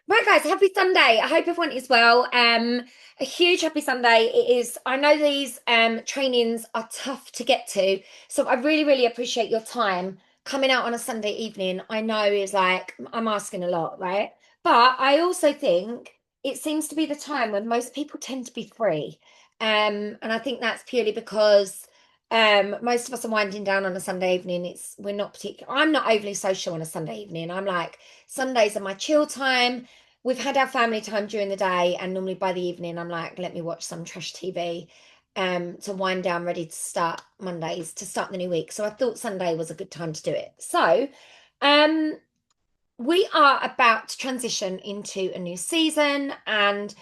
Right, guys, happy Sunday. I hope everyone is well. A huge happy Sunday. It is, I know these trainings are tough to get to, so I really, really appreciate your time coming out on a Sunday evening. I know is like I'm asking a lot, right? But I also think it seems to be the time when most people tend to be free. And I think that's purely because most of us are winding down on a Sunday evening. We're not particular. I'm not overly social on a Sunday evening. I'm like Sundays are my chill time. We've had our family time during the day, and normally by the evening, I'm like, let me watch some trash TV to wind down, ready to start Mondays, to start the new week. So I thought Sunday was a good time to do it. So um, we are about to transition into a new season, and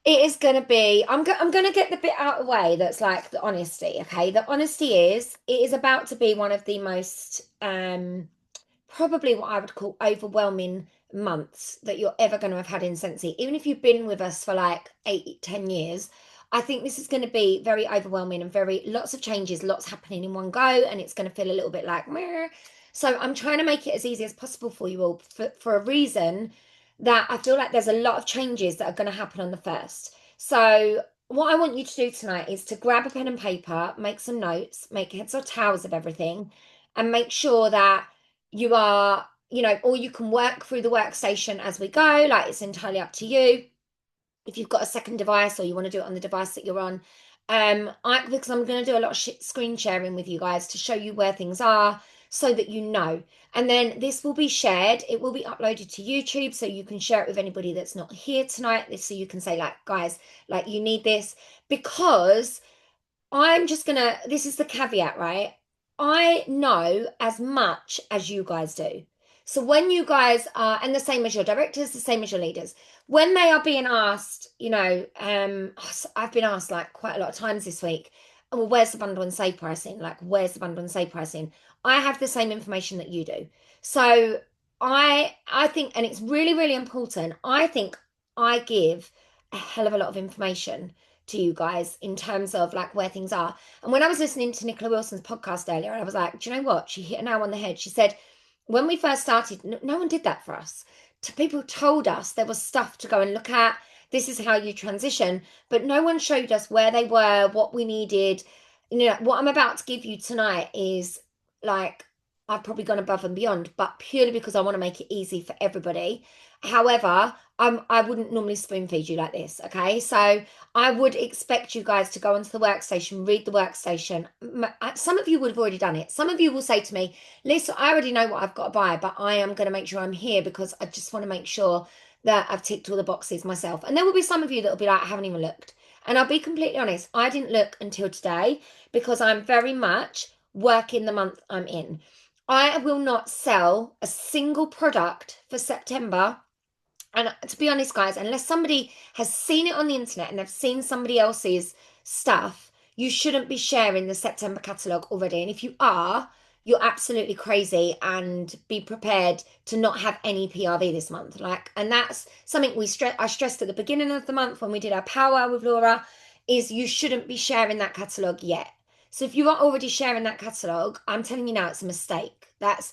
it is going to be, I'm going to get the bit out of the way that's like the honesty, okay? The honesty is, it is about to be one of the most probably what I would call overwhelming months that you're ever going to have had in Scentsy. Even if you've been with us for like 8, 10 years, I think this is going to be very overwhelming and very lots of changes, lots happening in one go, and it's going to feel a little bit like meh. So I'm trying to make it as easy as possible for you all for a reason that I feel like there's a lot of changes that are going to happen on the first. So what I want you to do tonight is to grab a pen and paper, make some notes, make heads or tails of everything, and make sure that you are, or you can work through the workstation as we go. Like it's entirely up to you. If you've got a second device or you want to do it on the device that you're on. Because I'm going to do a lot of screen sharing with you guys to show you where things are so that you know. And then this will be shared. It will be uploaded to YouTube so you can share it with anybody that's not here tonight. So you can say, like, guys, like you need this because this is the caveat, right? I know as much as you guys do. So when you guys are, and the same as your directors, the same as your leaders, when they are being asked, I've been asked like quite a lot of times this week, well, where's the bundle and save pricing? Like, where's the bundle and save pricing? I have the same information that you do. So I think, and it's really, really important, I think I give a hell of a lot of information to you guys in terms of like where things are. And when I was listening to Nicola Wilson's podcast earlier, I was like, do you know what? She hit a nail on the head. She said, when we first started, no one did that for us. People told us there was stuff to go and look at. This is how you transition, but no one showed us where they were, what we needed. What I'm about to give you tonight is like I've probably gone above and beyond, but purely because I want to make it easy for everybody. However, I wouldn't normally spoon feed you like this, okay? So I would expect you guys to go onto the workstation, read the workstation. Some of you would have already done it. Some of you will say to me, Lisa, I already know what I've got to buy, but I am going to make sure I'm here because I just want to make sure that I've ticked all the boxes myself. And there will be some of you that will be like, I haven't even looked. And I'll be completely honest, I didn't look until today because I'm very much working the month I'm in. I will not sell a single product for September. And to be honest, guys, unless somebody has seen it on the internet and they've seen somebody else's stuff, you shouldn't be sharing the September catalogue already. And if you are, you're absolutely crazy and be prepared to not have any PRV this month. And that's something I stressed at the beginning of the month when we did our power with Laura, is you shouldn't be sharing that catalogue yet. So if you are already sharing that catalogue, I'm telling you now it's a mistake. That's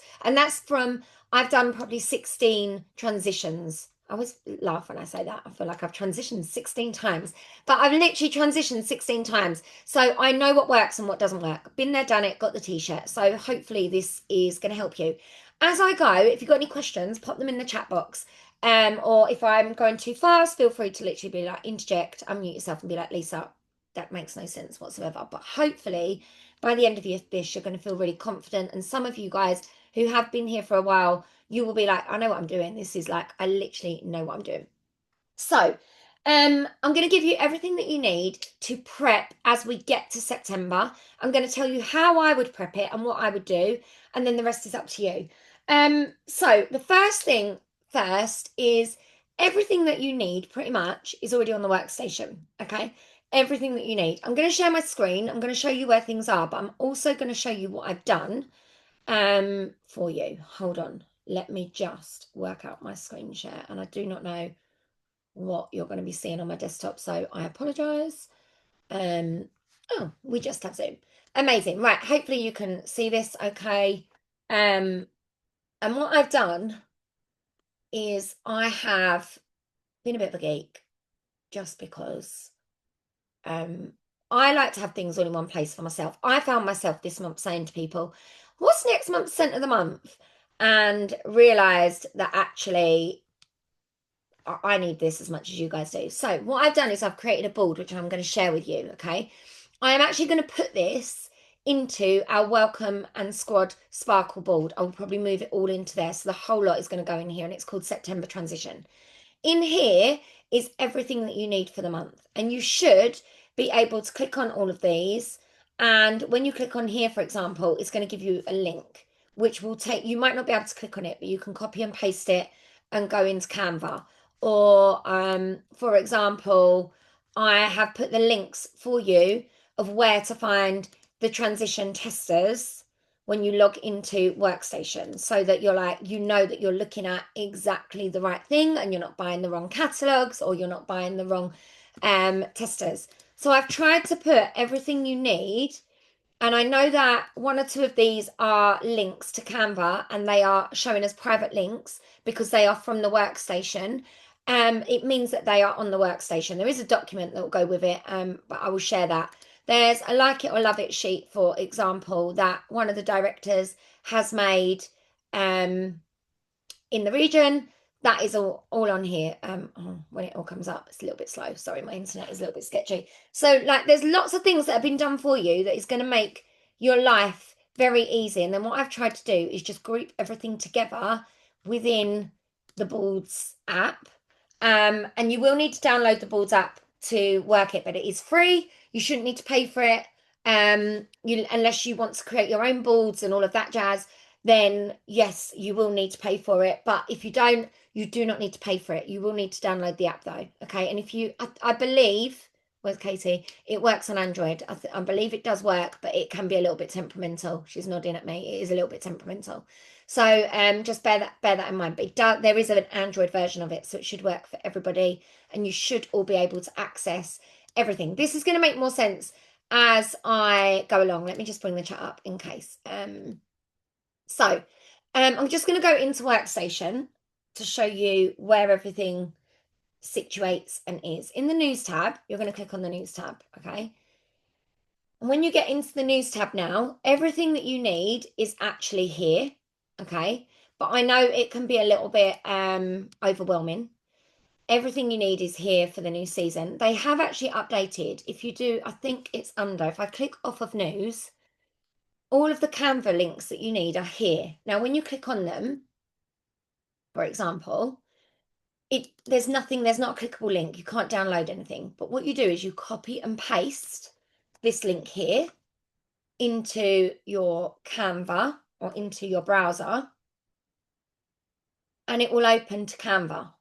from I've done probably 16 transitions. I always laugh when I say that. I feel like I've transitioned 16 times, but I've literally transitioned 16 times. So I know what works and what doesn't work. Been there, done it, got the t-shirt. So hopefully this is going to help you. As I go, if you've got any questions, pop them in the chat box. Or if I'm going too fast, feel free to literally be like, interject, unmute yourself and be like, Lisa, that makes no sense whatsoever. But hopefully by the end of this, you're going to feel really confident. And some of you guys who have been here for a while, you will be like, I know what I'm doing. This is like, I literally know what I'm doing. So, I'm going to give you everything that you need to prep as we get to September. I'm going to tell you how I would prep it and what I would do, and then the rest is up to you. So the first thing first is everything that you need pretty much is already on the workstation. Okay. Everything that you need. I'm going to share my screen. I'm going to show you where things are, but I'm also going to show you what I've done for you. Hold on. Let me just work out my screen share. And I do not know what you're going to be seeing on my desktop, so I apologize. Oh, we just have Zoom. Amazing. Right, hopefully you can see this okay. And what I've done is I have been a bit of a geek just because um, I like to have things all in one place for myself. I found myself this month saying to people, what's next month's scent of the month? And realized that actually I need this as much as you guys do. So what I've done is I've created a board, which I'm going to share with you, okay? I am actually going to put this into our Welcome and Squad Sparkle board. I'll probably move it all into there. So the whole lot is going to go in here, and it's called September Transition. In here is everything that you need for the month, and you should be able to click on all of these. And when you click on here, for example, it's going to give you a link which will take, you might not be able to click on it, but you can copy and paste it and go into Canva. Or for example, I have put the links for you of where to find the transition testers when you log into Workstation, so that you're like, you know that you're looking at exactly the right thing and you're not buying the wrong catalogs or you're not buying the wrong testers. So I've tried to put everything you need, and I know that one or two of these are links to Canva and they are showing as private links because they are from the workstation. It means that they are on the workstation. There is a document that will go with it, but I will share that. There's a like it or love it sheet, for example, that one of the directors has made in the region. That is all on here. When it all comes up, it's a little bit slow. Sorry, my internet is a little bit sketchy. So like there's lots of things that have been done for you that is going to make your life very easy. And then what I've tried to do is just group everything together within the Boards app. And you will need to download the Boards app to work it, but it is free. You shouldn't need to pay for it. Unless you want to create your own boards and all of that jazz, then yes, you will need to pay for it. But if you don't, you do not need to pay for it. You will need to download the app though. Okay. And if you, I believe, where's Katie? It works on Android. I believe it does work, but it can be a little bit temperamental. She's nodding at me. It is a little bit temperamental. So just bear that in mind. But there is an Android version of it, so it should work for everybody, and you should all be able to access everything. This is going to make more sense as I go along. Let me just bring the chat up in case. So I'm just going to go into Workstation to show you where everything situates and is. In the News tab, you're going to click on the News tab, okay? And when you get into the News tab now, everything that you need is actually here, okay? But I know it can be a little bit overwhelming. Everything you need is here for the new season. They have actually updated. If you do, I think it's under, if I click off of News, all of the Canva links that you need are here. Now, when you click on them, for example, there's not a clickable link. You can't download anything. But what you do is you copy and paste this link here into your Canva or into your browser, and it will open to Canva.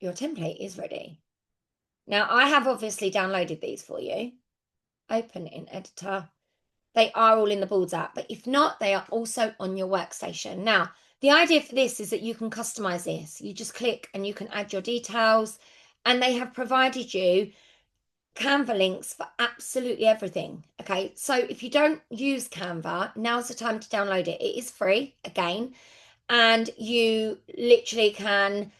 Your template is ready. Now, I have obviously downloaded these for you. Open in editor. They are all in the Boards app, but if not, they are also on your workstation. Now, the idea for this is that you can customize this. You just click and you can add your details, and they have provided you Canva links for absolutely everything. Okay, so if you don't use Canva, now's the time to download it. It is free again, and you literally can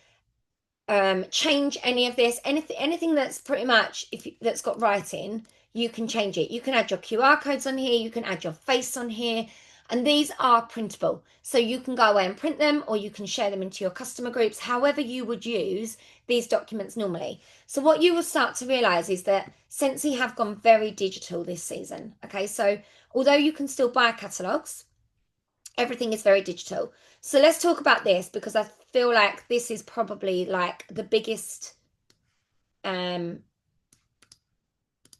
change any of this, anything that's pretty much that's got writing, you can change it. You can add your QR codes on here, you can add your face on here, and these are printable, so you can go away and print them, or you can share them into your customer groups, however you would use these documents normally. So what you will start to realize is that Scentsy have gone very digital this season. Okay, so although you can still buy catalogs, everything is very digital. So let's talk about this, because I feel like this is probably like the biggest,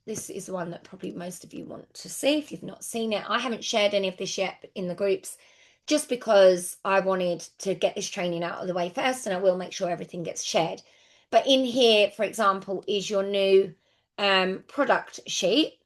this is the one that probably most of you want to see if you've not seen it. I haven't shared any of this yet in the groups, just because I wanted to get this training out of the way first, and I will make sure everything gets shared. But in here, for example, is your new product sheet,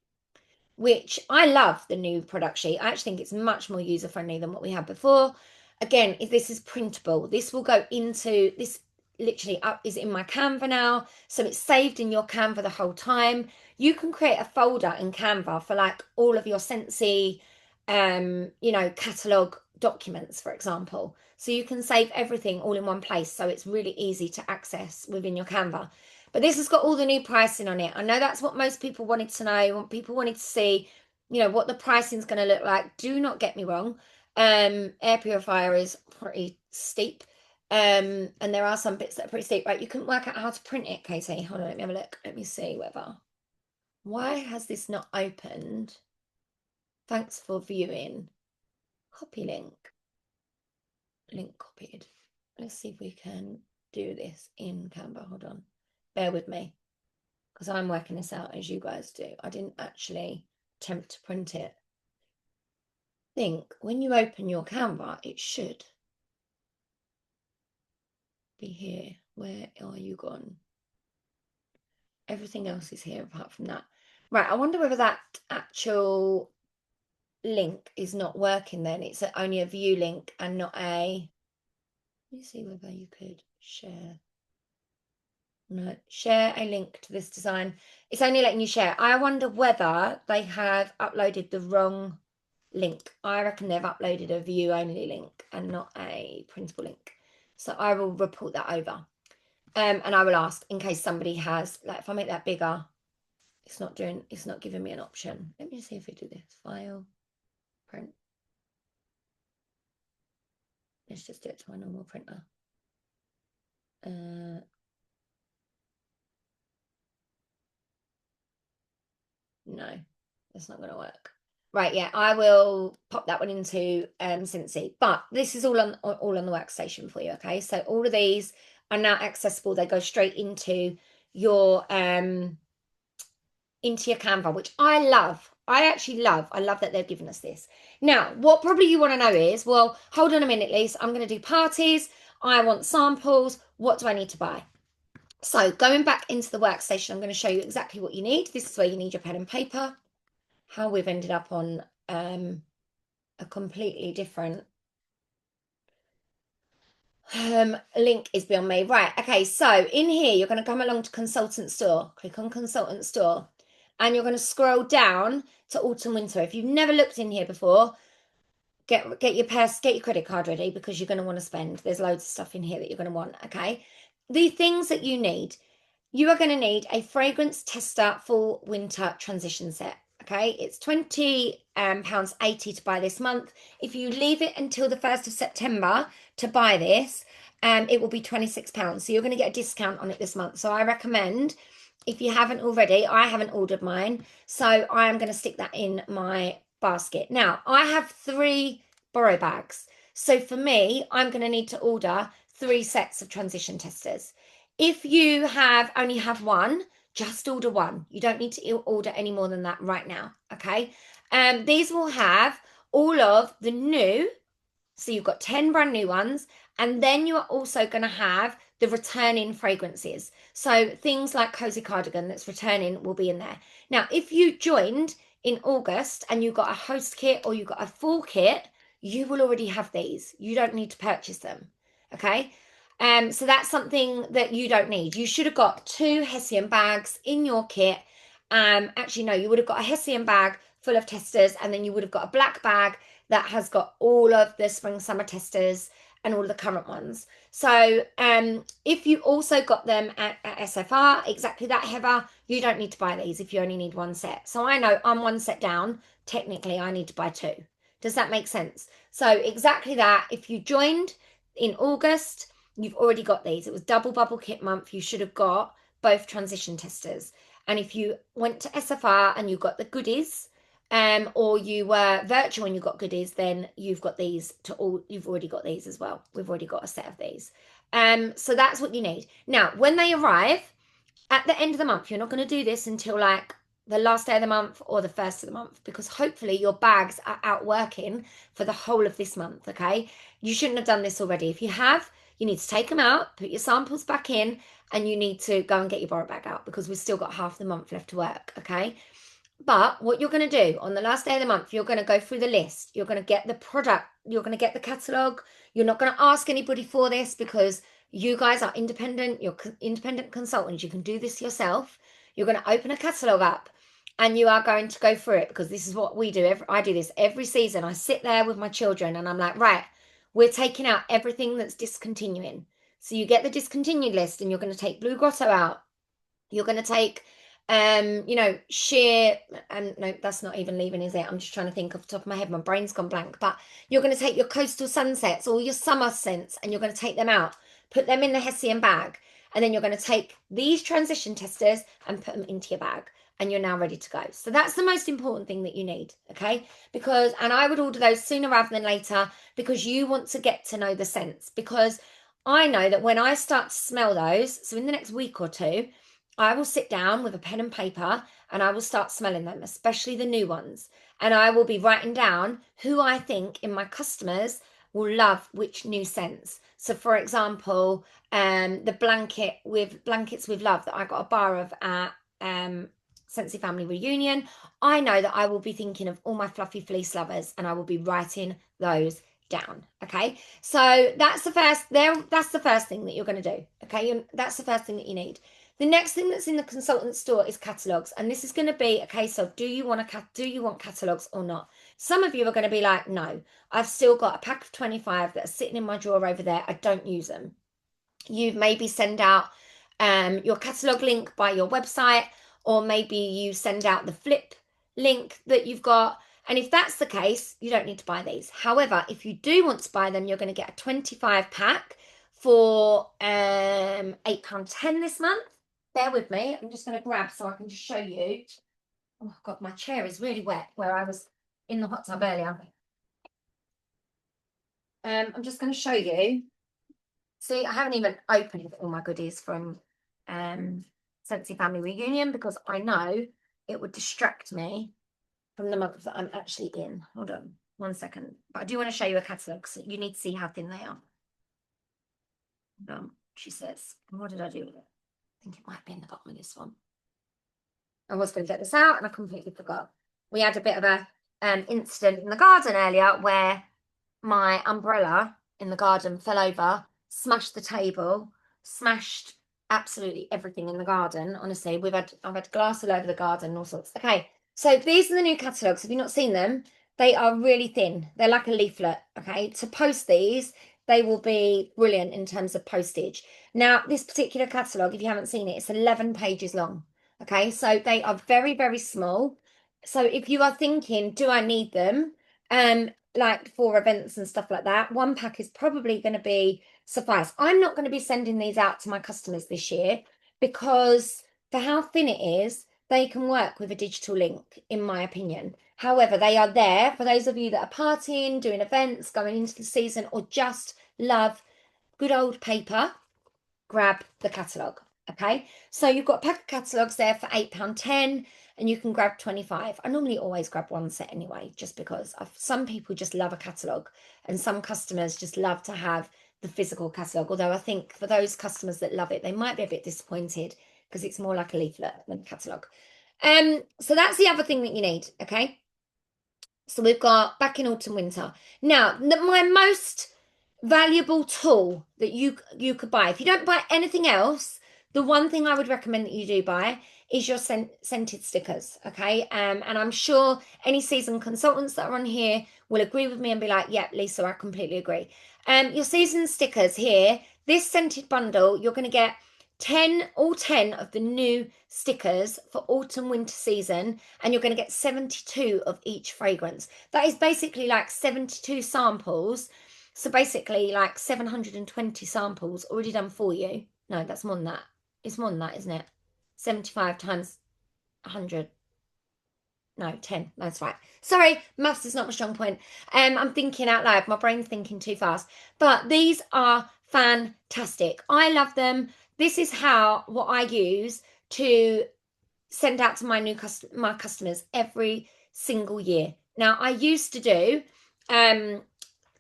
which I love the new product sheet. I actually think it's much more user-friendly than what we had before. Again, if this is printable, this will go into this, literally up is in my Canva now. So it's saved in your Canva the whole time. You can create a folder in Canva for like all of your Scentsy, catalog documents, for example. So you can save everything all in one place. So it's really easy to access within your Canva. But this has got all the new pricing on it. I know that's what most people wanted to know. People wanted to see, what the pricing is going to look like. Do not get me wrong. Air purifier is pretty steep. And there are some bits that are pretty steep. Right, you couldn't work out how to print it, Katie. Hold on, let me have a look. Let me see whether. Why has this not opened? Thanks for viewing. Copy link. Link copied. Let's see if we can do this in Canva. Hold on. Bear with me, because I'm working this out as you guys do. I didn't actually attempt to print it. Think when you open your Canva, it should be here. Where are you gone? Everything else is here apart from that. Right, I wonder whether that actual link is not working then. It's only a view link and not a... Let me see whether you could share. No, share a link to this design. It's only letting you share. I wonder whether they have uploaded the wrong link. I reckon they've uploaded a view only link and not a printable link. So I will report that over. And I will ask in case somebody has, like if I make that bigger, it's not giving me an option. Let me see if we do this. File, print. Let's just do it to my normal printer. No, that's not going to work. Right, yeah, I will pop that one into Scentsy. But this is all on the workstation for you, okay? So all of these are now accessible. They go straight into your Canva, which I love. I actually love. I love that they've given us this. Now, what probably you want to know is, well, hold on a minute, Lisa. I'm going to do parties. I want samples. What do I need to buy? So going back into the workstation, I'm going to show you exactly what you need. This is where you need your pen and paper. How we've ended up on a completely different link is beyond me. Right, okay, so in here, you're going to come along to Consultant Store. Click on Consultant Store. And you're going to scroll down to Autumn Winter. If you've never looked in here before, get your purse, get your credit card ready, because you're going to want to spend. There's loads of stuff in here that you're going to want, okay? The things that you need. You are going to need a fragrance tester full winter transition set. Okay, it's £20.80 to buy this month. If you leave it until the 1st of September to buy this, it will be £26. So you're going to get a discount on it this month. So I recommend, if you haven't already, I haven't ordered mine, so I am going to stick that in my basket. Now, I have 3 borrow bags. So for me, I'm going to need to order 3 sets of transition testers. If you only have one, just order one. You don't need to order any more than that right now, okay? These will have all of the new, so you've got 10 brand new ones, and then you are also going to have the returning fragrances. So things like Cozy Cardigan that's returning will be in there. Now, if you joined in August and you got a host kit or you got a full kit, you will already have these. You don't need to purchase them, okay? So that's something that you don't need. You should have got 2 Hessian bags in your kit. Actually, no, you would have got a Hessian bag full of testers, and then you would have got a black bag that has got all of the spring summer testers and all the current ones. So if you also got them at SFR, exactly that, Heather, you don't need to buy these if you only need 1 set. So I know I'm 1 set down. Technically, I need to buy 2. Does that make sense? So exactly that. If you joined in August, you've already got these. It was double bubble kit month. You should have got both transition testers. And if you went to SFR and you got the goodies, or you were virtual and you got goodies, then you've got these you've already got these as well. We've already got a set of these. So that's what you need. Now, when they arrive at the end of the month, you're not going to do this until like the last day of the month or the 1st of the month, because hopefully your bags are out working for the whole of this month, okay? You shouldn't have done this already. If you have, you need to take them out, put your samples back in, and you need to go and get your borrow bag out, because we've still got half the month left to work, okay? But what you're going to do on the last day of the month, you're going to go through the list. You're going to get the product. You're going to get the catalogue. You're not going to ask anybody for this, because you guys are independent. You're independent consultants. You can do this yourself. You're going to open a catalogue up. and you are going to go through it because this is what we do. I do this every season. I sit there with my children and I'm like, right, we're taking out everything that's discontinuing. So you get the discontinued list and you're going to take Blue Grotto out. You're going to take, sheer, and no, that's not even leaving, is it? I'm just trying to think off the top of my head. My brain's gone blank. But you're going to take your coastal sunsets, all your summer scents, and you're going to take them out, put them in the Hessian bag, and then you're going to take these transition testers and put them into your bag. And you're now ready to go. So that's the most important thing that you need, okay? And I would order those sooner rather than later because you want to get to know the scents. Because I know that when I start to smell those, so in the next week or two, I will sit down with a pen and paper and I will start smelling them, especially the new ones. And I will be writing down who I think in my customers will love which new scents. So, for example, the blankets with love that I got a bar of at Scentsy Family Reunion, I know that I will be thinking of all my fluffy fleece lovers and I will be writing those down. Okay, so that's the first thing that you're going to do. Okay, that's the first thing that you need. The next thing that's in the consultant store is catalogs, and this is going to be a case of do you want catalogs or not? Some of you are going to be like, no, I've still got a pack of 25 that are sitting in my drawer over there. I don't use them. You maybe send out your catalog link by your website, or maybe you send out the flip link that you've got. And if that's the case, you don't need to buy these. However, if you do want to buy them, you're going to get a 25 pack for £8.10 this month. Bear with me. I'm just going to grab so I can just show you. Oh, God, my chair is really wet where I was in the hot tub earlier. I'm just going to show you. See, I haven't even opened all my goodies from Scentsy Family Reunion because I know it would distract me from the month that I'm actually in. Hold on 1 second. But I do want to show you a catalogue, so you need to see how thin they are. Hold on, she says. What did I do with it? I think it might be in the bottom of this one. I was going to get this out and I completely forgot. We had a bit of a incident in the garden earlier where my umbrella in the garden fell over, smashed the table, smashed absolutely everything in the garden. Honestly, I've had glass all over the garden and all sorts. Okay, so these are the new catalogues. Have you not seen them? They are really thin. They're like a leaflet. Okay, to post these, they will be brilliant in terms of postage. Now, this particular catalogue, if you haven't seen it, it's 11 pages long. Okay, so they are very, very small. So if you are thinking, do I need them? Like for events and stuff like that, one pack is probably going to be suffice. I'm not going to be sending these out to my customers this year because for how thin it is, they can work with a digital link, in my opinion. However, they are there for those of you that are partying, doing events, going into the season, or just love good old paper. Grab the catalogue. Okay, so you've got a pack of catalogues there for £8.10 and you can grab 25. I normally always grab one set anyway, just because some people just love a catalogue and some customers just love to have the physical catalogue. Although I think for those customers that love it, they might be a bit disappointed because it's more like a leaflet than a catalogue. So that's the other thing that you need. Okay, so we've got back in autumn winter. Now, my most valuable tool that you could buy, if you don't buy anything else, the one thing I would recommend that you do buy is your scented stickers. Okay, and I'm sure any season consultants that are on here will agree with me and be like, yeah, Lisa, I completely agree. Your season stickers here, this scented bundle, you're going to get 10 of the new stickers for autumn winter season, and you're going to get 72 of each fragrance. That is basically like 72 samples, so basically like 720 samples already done for you. No, that's more than that. It's more than that, isn't it? 75 times 100. No, 10. That's right. Sorry, maths is not my strong point. I'm thinking out loud. My brain's thinking too fast. But these are fantastic. I love them. This is what I use to send out to my customers every single year. Now, I used to do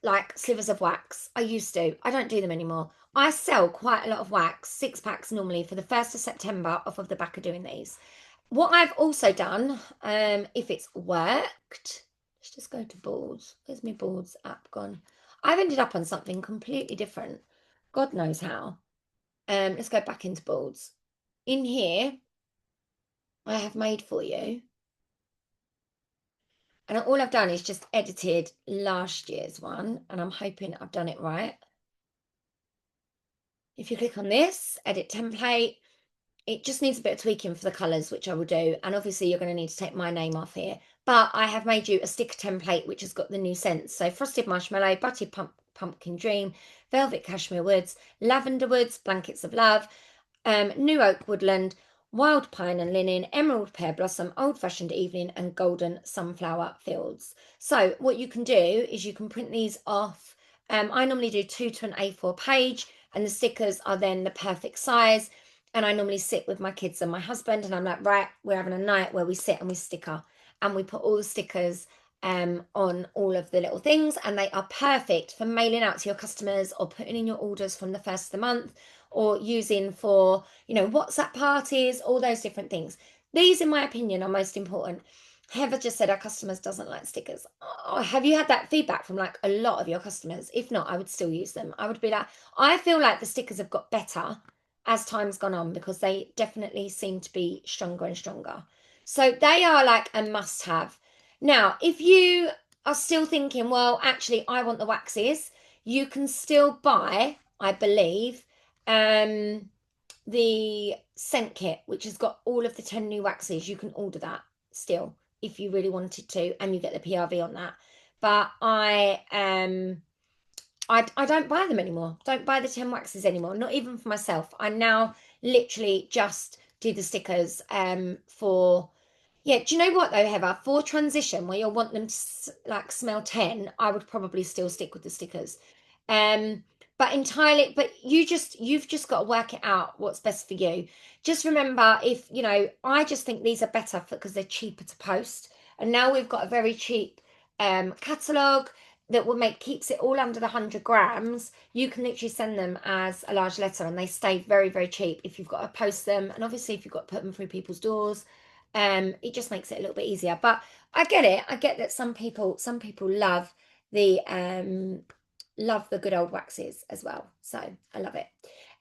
like slivers of wax. I used to. I don't do them anymore. I sell quite a lot of wax, 6 packs normally for the 1st of September off of the back of doing these. What I've also done, if it's worked, let's just go to boards. Where's my boards app gone? I've ended up on something completely different. God knows how. Let's go back into boards. In here, I have made for you And all I've done is just edited last year's one, and I'm hoping I've done it right. If you click on this, edit template, it just needs a bit of tweaking for the colours, which I will do. And obviously you're going to need to take my name off here. But I have made you a sticker template, which has got the new scents. So frosted marshmallow, buttered pumpkin dream, velvet cashmere woods, lavender woods, blankets of love, new oak woodland, wild pine and linen, emerald pear blossom, old fashioned evening, and golden sunflower fields. So what you can do is you can print these off. I normally do 2 to an A4 page, and the stickers are then the perfect size. And I normally sit with my kids and my husband, and I'm like, right, we're having a night where we sit and we sticker, and we put all the stickers on all of the little things, and they are perfect for mailing out to your customers or putting in your orders from the first of the month, or using for, WhatsApp parties, all those different things. These, in my opinion, are most important. Heather just said our customers doesn't like stickers. Oh, have you had that feedback from like a lot of your customers? If not, I would still use them. I would be like, I feel like the stickers have got better as time's gone on, because they definitely seem to be stronger and stronger. So they are like a must have. Now, if you are still thinking, well, actually, I want the waxes, you can still buy, I believe, um, the scent kit, which has got all of the 10 new waxes. You can order that still if you really wanted to, and you get the PRV on that. But I don't buy them anymore. Don't buy the 10 waxes anymore, not even for myself. I now literally just do the stickers for, yeah, do you know what though, Heather? For transition, where you'll want them to like smell 10, I would probably still stick with the stickers. Um, but entirely, but you've just got to work it out what's best for you. Just remember, if I just think these are better because they're cheaper to post. And now we've got a very cheap catalogue that will keeps it all under the 100 grams. You can literally send them as a large letter, and they stay very, very cheap if you've got to post them. And obviously if you've got to put them through people's doors, it just makes it a little bit easier. But I get it. I get that some people love the good old waxes as well. So I love it.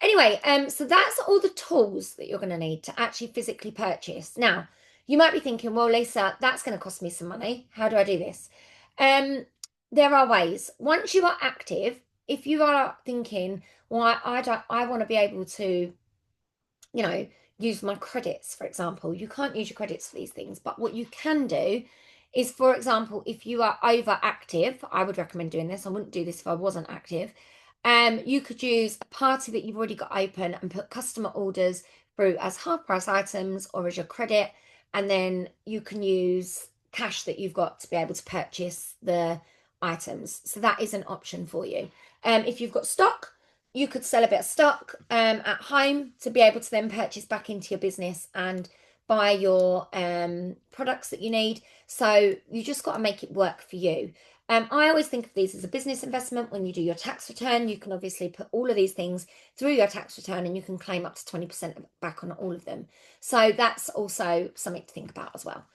Anyway, so that's all the tools that you're going to need to actually physically purchase. Now, you might be thinking, well, Lisa, that's going to cost me some money. How do I do this? There are ways. Once you are active, if you are thinking, well, I want to be able to, use my credits, for example. You can't use your credits for these things, but what you can do is, for example, if you are over active, I would recommend doing this. I wouldn't do this if I wasn't active. You could use a party that you've already got open and put customer orders through as half price items or as your credit, and then you can use cash that you've got to be able to purchase the items. So that is an option for you. If you've got stock, you could sell a bit of stock at home to be able to then purchase back into your business and buy your products that you need. So you just got to make it work for you. I always think of these as a business investment. When you do your tax return, you can obviously put all of these things through your tax return, and you can claim up to 20% back on all of them. So that's also something to think about as well.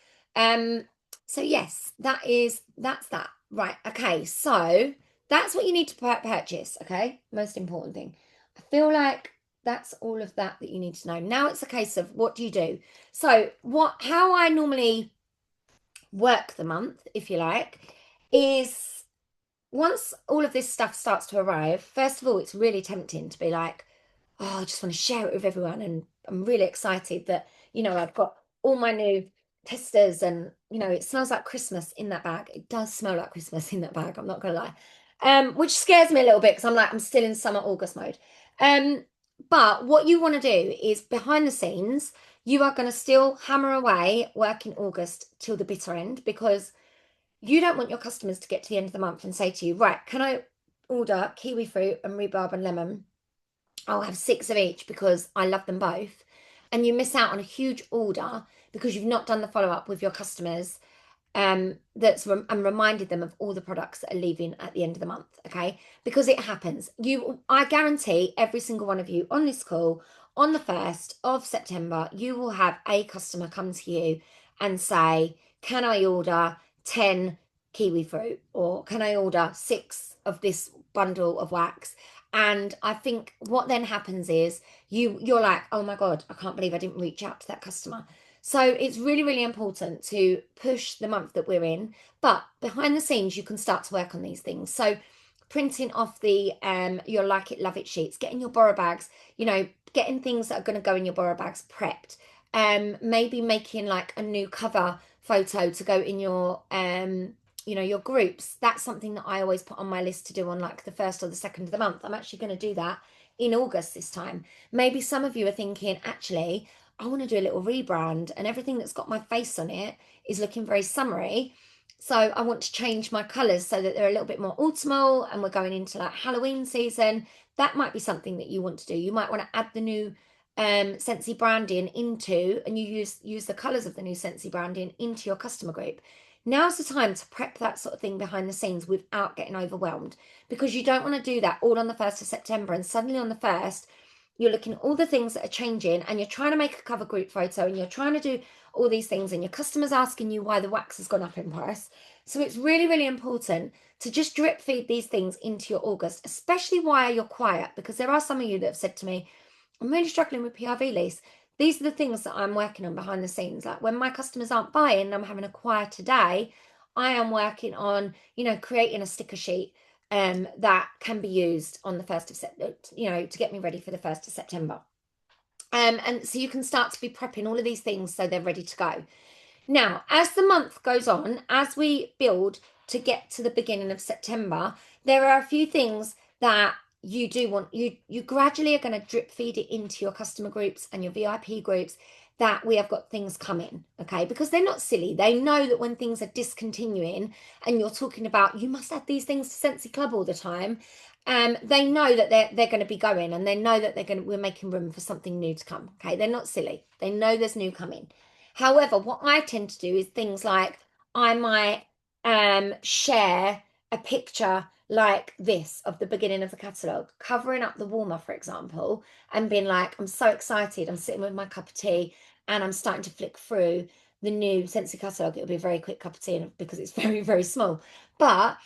So yes, that's that. Right. Okay. So that's what you need to purchase. Okay. Most important thing. I feel like that's all of that you need to know. Now it's a case of, what do you do? So how I normally work the month, if you like, is once all of this stuff starts to arrive, first of all, it's really tempting to be like, oh, I just want to share it with everyone. And I'm really excited that, I've got all my new testers, and, it smells like Christmas in that bag. It does smell like Christmas in that bag, I'm not going to lie. Which scares me a little bit, because I'm still in summer August mode. But what you want to do is, behind the scenes, you are going to still hammer away, work in August till the bitter end, because you don't want your customers to get to the end of the month and say to you, right, can I order kiwi fruit and rhubarb and lemon? I'll have 6 of each because I love them both. And you miss out on a huge order because you've not done the follow up with your customers, and reminded them of all the products that are leaving at the end of the month. Okay, because it happens. I guarantee every single one of you on this call, on the 1st of September, you will have a customer come to you and say, can I order 10 kiwi fruit, or can I order 6 of this bundle of wax? And I think what then happens is you're like, oh my God, I can't believe I didn't reach out to that customer. So it's really, really important to push the month that we're in. But behind the scenes, you can start to work on these things. So printing off the your like it, love it sheets, getting your borrow bags, getting things that are going to go in your borrow bags prepped. Maybe making like a new cover photo to go in your groups. That's something that I always put on my list to do on like the first or the second of the month. I'm actually going to do that in August this time. Maybe some of you are thinking, actually, I want to do a little rebrand and everything that's got my face on it is looking very summery. So I want to change my colours so that they're a little bit more autumnal and we're going into like Halloween season. That might be something that you want to do. You might want to add the new Scentsy branding into, and you use the colours of the new Scentsy branding into your customer group. Now's the time to prep that sort of thing behind the scenes without getting overwhelmed, because you don't want to do that all on the 1st of September and suddenly on the 1st you're looking at all the things that are changing and you're trying to make a cover group photo and you're trying to do all these things and your customer's asking you why the wax has gone up in price. So it's really, really important to just drip feed these things into your August, especially while you're quiet, because there are some of you that have said to me, I'm really struggling with PRV lease. These are the things that I'm working on behind the scenes. Like when my customers aren't buying and I'm having a quieter day, I am working on, creating a sticker sheet that can be used on the 1st of September, to get me ready for the 1st of September. And so you can start to be prepping all of these things so they're ready to go. Now, as the month goes on, as we build to get to the beginning of September, there are a few things that you do want. You gradually are going to drip feed it into your customer groups and your VIP groups that we have got things coming, okay? Because they're not silly. They know that when things are discontinuing and you're talking about you must add these things to Scentsy Club all the time, they know that they're going to be going, and they know that we're making room for something new to come. Okay, they're not silly. They know there's new coming. However, what I tend to do is things like I might share a picture like this of the beginning of the catalogue, covering up the warmer, for example, and being like, I'm so excited. I'm sitting with my cup of tea and I'm starting to flick through the new Scentsy catalogue. It'll be a very quick cup of tea because it's very, very small. But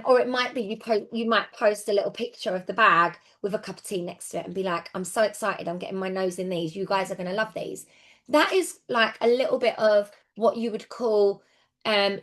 or it might be you might post a little picture of the bag with a cup of tea next to it and be like, I'm so excited. I'm getting my nose in these. You guys are going to love these. That is like a little bit of what you would call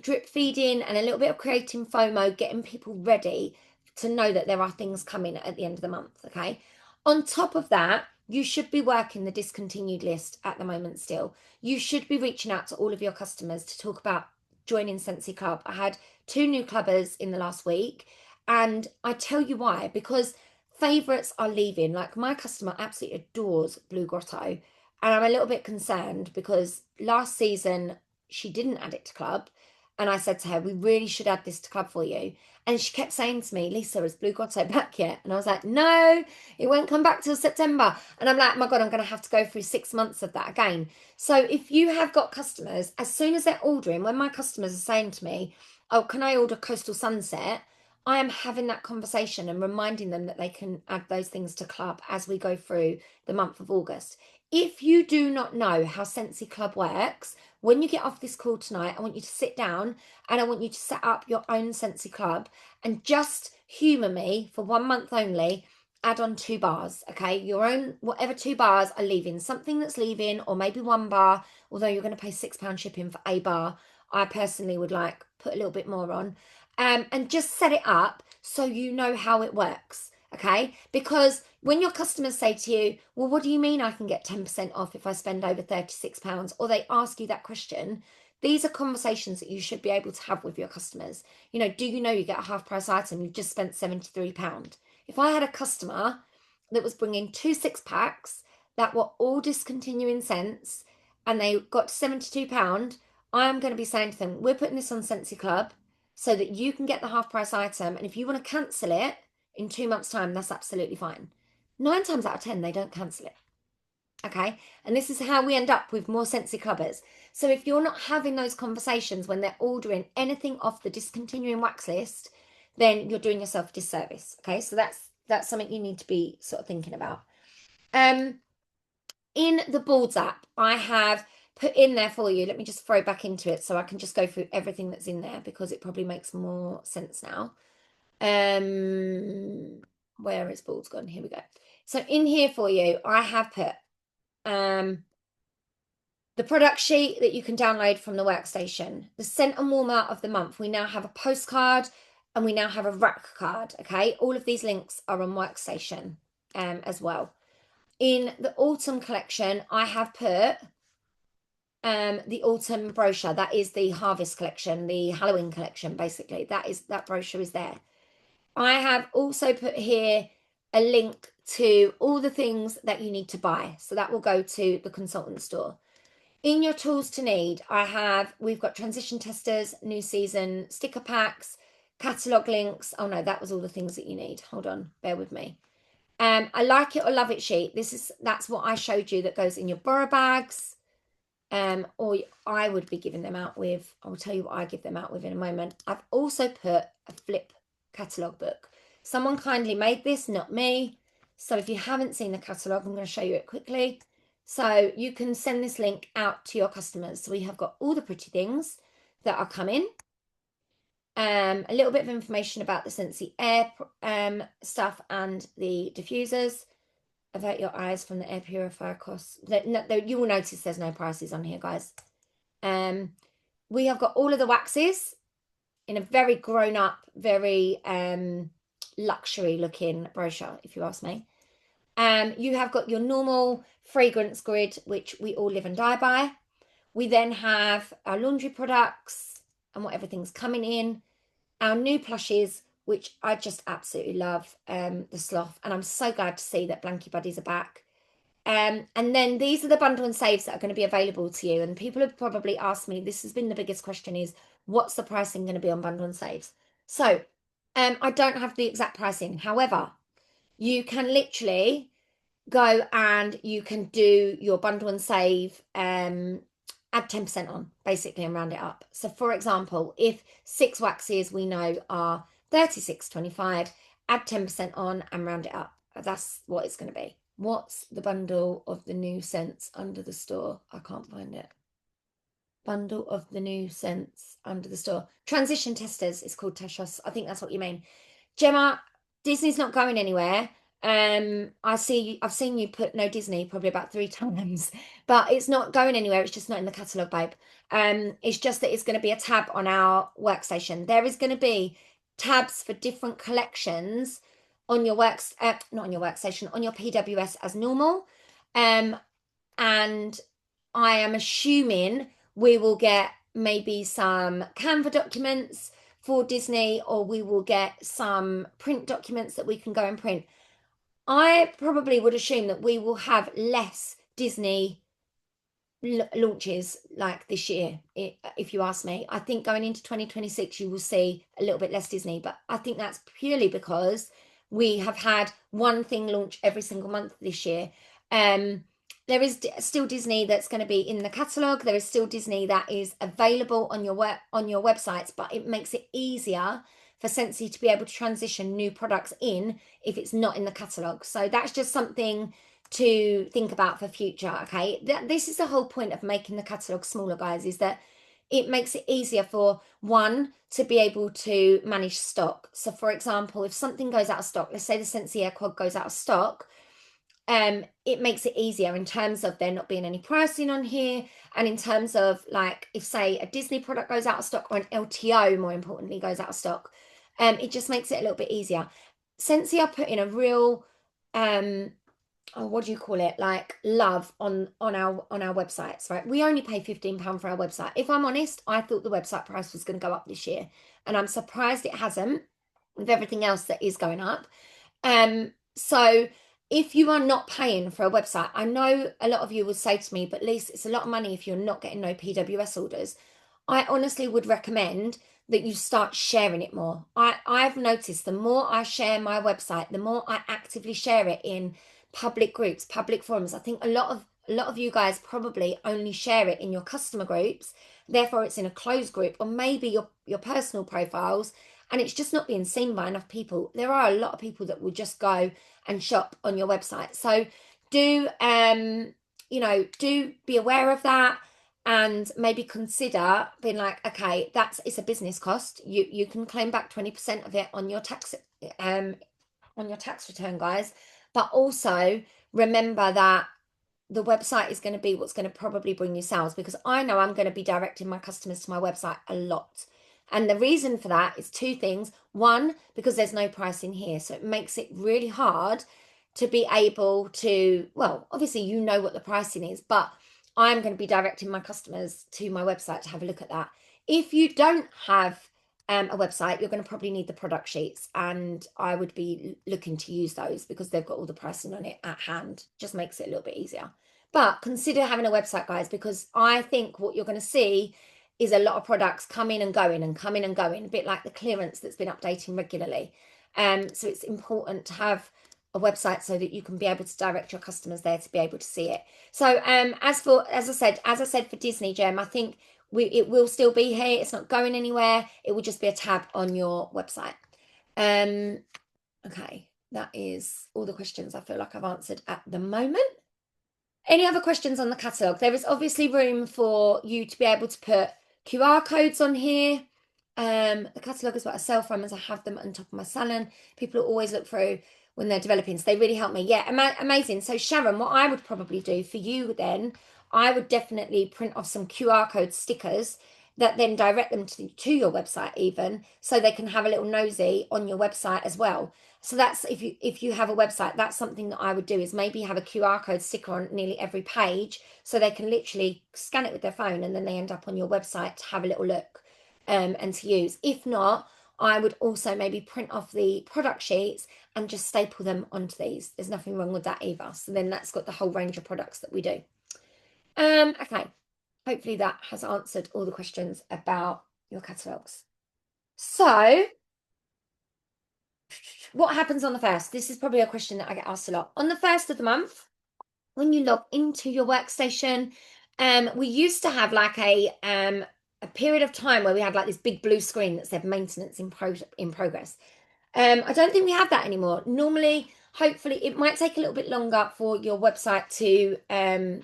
drip feeding and a little bit of creating FOMO, getting people ready to know that there are things coming at the end of the month. Okay. On top of that, you should be working the discontinued list at the moment still. You should be reaching out to all of your customers to talk about joining Scentsy Club. I had 2 new clubbers in the last week, and I tell you why, because favorites are leaving. Like my customer absolutely adores Blue Grotto, and I'm a little bit concerned because last season she didn't add it to club, and I said to her, we really should add this to club for you. And she kept saying to me, Lisa, is Blue Grotto back yet? And I was like, no, it won't come back till September. And I'm like, oh my God, I'm going to have to go through 6 months of that again. So if you have got customers, as soon as they're ordering, when my customers are saying to me, oh, can I order Coastal Sunset? I am having that conversation and reminding them that they can add those things to club as we go through the month of August. If you do not know how Scentsy Club works, when you get off this call tonight, I want you to sit down and I want you to set up your own Scentsy Club and just humour me for 1 month only. Add on 2 bars, okay? Your own, whatever 2 bars are leaving, something that's leaving, or maybe 1 bar, although you're going to pay £6 shipping for a bar. I personally would like put a little bit more on, and just set it up so you know how it works. Okay, because when your customers say to you, well, what do you mean I can get 10% off if I spend over £36? Or they ask you that question, these are conversations that you should be able to have with your customers. Do you know you get a half price item? You've just spent £73. If I had a customer that was bringing 2 6-packs that were all discontinuing scents and they got £72, I am going to be saying to them, we're putting this on Scentsy Club so that you can get the half price item. And if you want to cancel it in 2 months' time, that's absolutely fine. 9 times out of 10, they don't cancel it. Okay. And this is how we end up with more Scentsy clubbers. So if you're not having those conversations when they're ordering anything off the discontinuing wax list, then you're doing yourself a disservice. Okay. So that's something you need to be sort of thinking about. In the boards app, I have put in there for you. Let me just throw back into it so I can just go through everything that's in there because it probably makes more sense now. Where is balls gone? Here we go. So in here for you, I have put The product sheet that you can download from the workstation, the scent and warmer of the month. We now have a postcard and we now have a rack card. Okay, all of these links are on workstation as well. In the autumn collection, I have put the autumn brochure. That is the harvest collection, the Halloween collection, basically. That brochure is there. I have also put here a link to all the things that you need to buy. So that will go to the consultant store. In your tools to need, we've got transition testers, new season sticker packs, catalogue links. Oh no, that was all the things that you need. Hold on, bear with me. I like it or love it sheet. That's what I showed you that goes in your borrow bags. Or I would be giving them out with, I'll tell you what I give them out with in a moment. I've also put a flip catalogue book. Someone kindly made this, not me. So if you haven't seen the catalogue, I'm going to show you it quickly. So you can send this link out to your customers. So we have got all the pretty things that are coming. A little bit of information about the Scentsy air stuff and the diffusers. Avert your eyes from the air purifier costs. You will notice there's no prices on here, guys. We have got all of the waxes in a very grown-up, very luxury looking brochure, if you ask me. You have got your normal fragrance grid, which we all live and die by. We then have our laundry products and what everything's coming in. Our new plushies, which I just absolutely love, the sloth. And I'm so glad to see that Blanky Buddies are back. And then these are the bundle and saves that are going to be available to you. And people have probably asked me, this has been the biggest question, is what's the pricing going to be on bundle and saves? So I don't have the exact pricing. However, you can literally go and you can do your bundle and save, add 10% on basically and round it up. So for example, if 6 waxes we know are 36.25, add 10% on and round it up. That's what it's going to be. What's the bundle of the new scents under the store? I can't find it. Bundle of the new scents under the store. Transition testers is called Tashos. I think that's what you mean. Gemma, Disney's not going anywhere. I've seen you put no Disney probably about 3 times, but it's not going anywhere. It's just not in the catalogue, babe. It's just that it's going to be a tab on our workstation. There is going to be tabs for different collections on your not on your workstation, on your PWS as normal. And I am assuming we will get maybe some Canva documents for Disney, or we will get some print documents that we can go and print. I probably would assume that we will have less Disney launches like this year, if you ask me. I think going into 2026 you will see a little bit less Disney, but I think that's purely because we have had one thing launch every single month this year. There is still Disney that's going to be in the catalogue. There is still Disney that is available on your websites, but it makes it easier for Scentsy to be able to transition new products in if it's not in the catalogue. So that's just something to think about for future, okay? This is the whole point of making the catalogue smaller, guys, is that it makes it easier for one to be able to manage stock. So for example, if something goes out of stock, let's say the Scentsy Air Quad goes out of stock, it makes it easier in terms of there not being any pricing on here, and in terms of like if say a Disney product goes out of stock, or an LTO more importantly goes out of stock, it just makes it a little bit easier. Scentsy are putting a real what do you call it, like love on our websites, right? We only pay £15 for our website. If I'm honest, I thought the website price was going to go up this year, and I'm surprised it hasn't with everything else that is going up. So if you are not paying for a website, I know a lot of you would say to me, but Lisa, it's a lot of money if you're not getting no PWS orders. I honestly would recommend that you start sharing it more. I've noticed the more I share my website, the more I actively share it in public groups, public forums. I think a lot of you guys probably only share it in your customer groups, therefore it's in a closed group, or maybe your personal profiles, and it's just not being seen by enough people. There are a lot of people that will just go and shop on your website. So do be aware of that, and maybe consider being like, okay, it's a business cost. You can claim back 20% of it on your tax return, guys. But also remember that the website is going to be what's going to probably bring you sales, because I know I'm going to be directing my customers to my website a lot. And the reason for that is two things. One, because there's no price in here. So it makes it really hard to be able to, well, obviously you know what the pricing is, but I'm going to be directing my customers to my website to have a look at that. If you don't have a website, you're going to probably need the product sheets, and I would be looking to use those because they've got all the pricing on it at hand. Just makes it a little bit easier. But consider having a website, guys, because I think what you're going to see is a lot of products coming and going and coming and going, a bit like the clearance that's been updating regularly. So it's important to have a website so that you can be able to direct your customers there to be able to see it. So as I said for Disney Gem, I think it will still be here. It's not going anywhere. It will just be a tab on your website. Okay, that is all the questions I feel like I've answered at the moment. Any other questions on the catalogue? There is obviously room for you to be able to put QR codes on here. The catalogue is what I sell from, as I have them on top of my salon. People always look through when they're developing, so they really help me. Yeah, amazing. So Sharon, what I would probably do for you then, I would definitely print off some QR code stickers that then direct them to your website even, so they can have a little nosy on your website as well. So that's if you have a website, that's something that I would do, is maybe have a QR code sticker on nearly every page, so they can literally scan it with their phone and then they end up on your website to have a little look and to use. If not, I would also maybe print off the product sheets and just staple them onto these. There's nothing wrong with that either. So then that's got the whole range of products that we do. Okay, hopefully that has answered all the questions about your catalogues. So what happens on the first? This is probably a question that I get asked a lot. On the first of the month, when you log into your workstation, we used to have like a period of time where we had like this big blue screen that said maintenance in progress. I don't think we have that anymore. Normally, hopefully, it might take a little bit longer for your website to.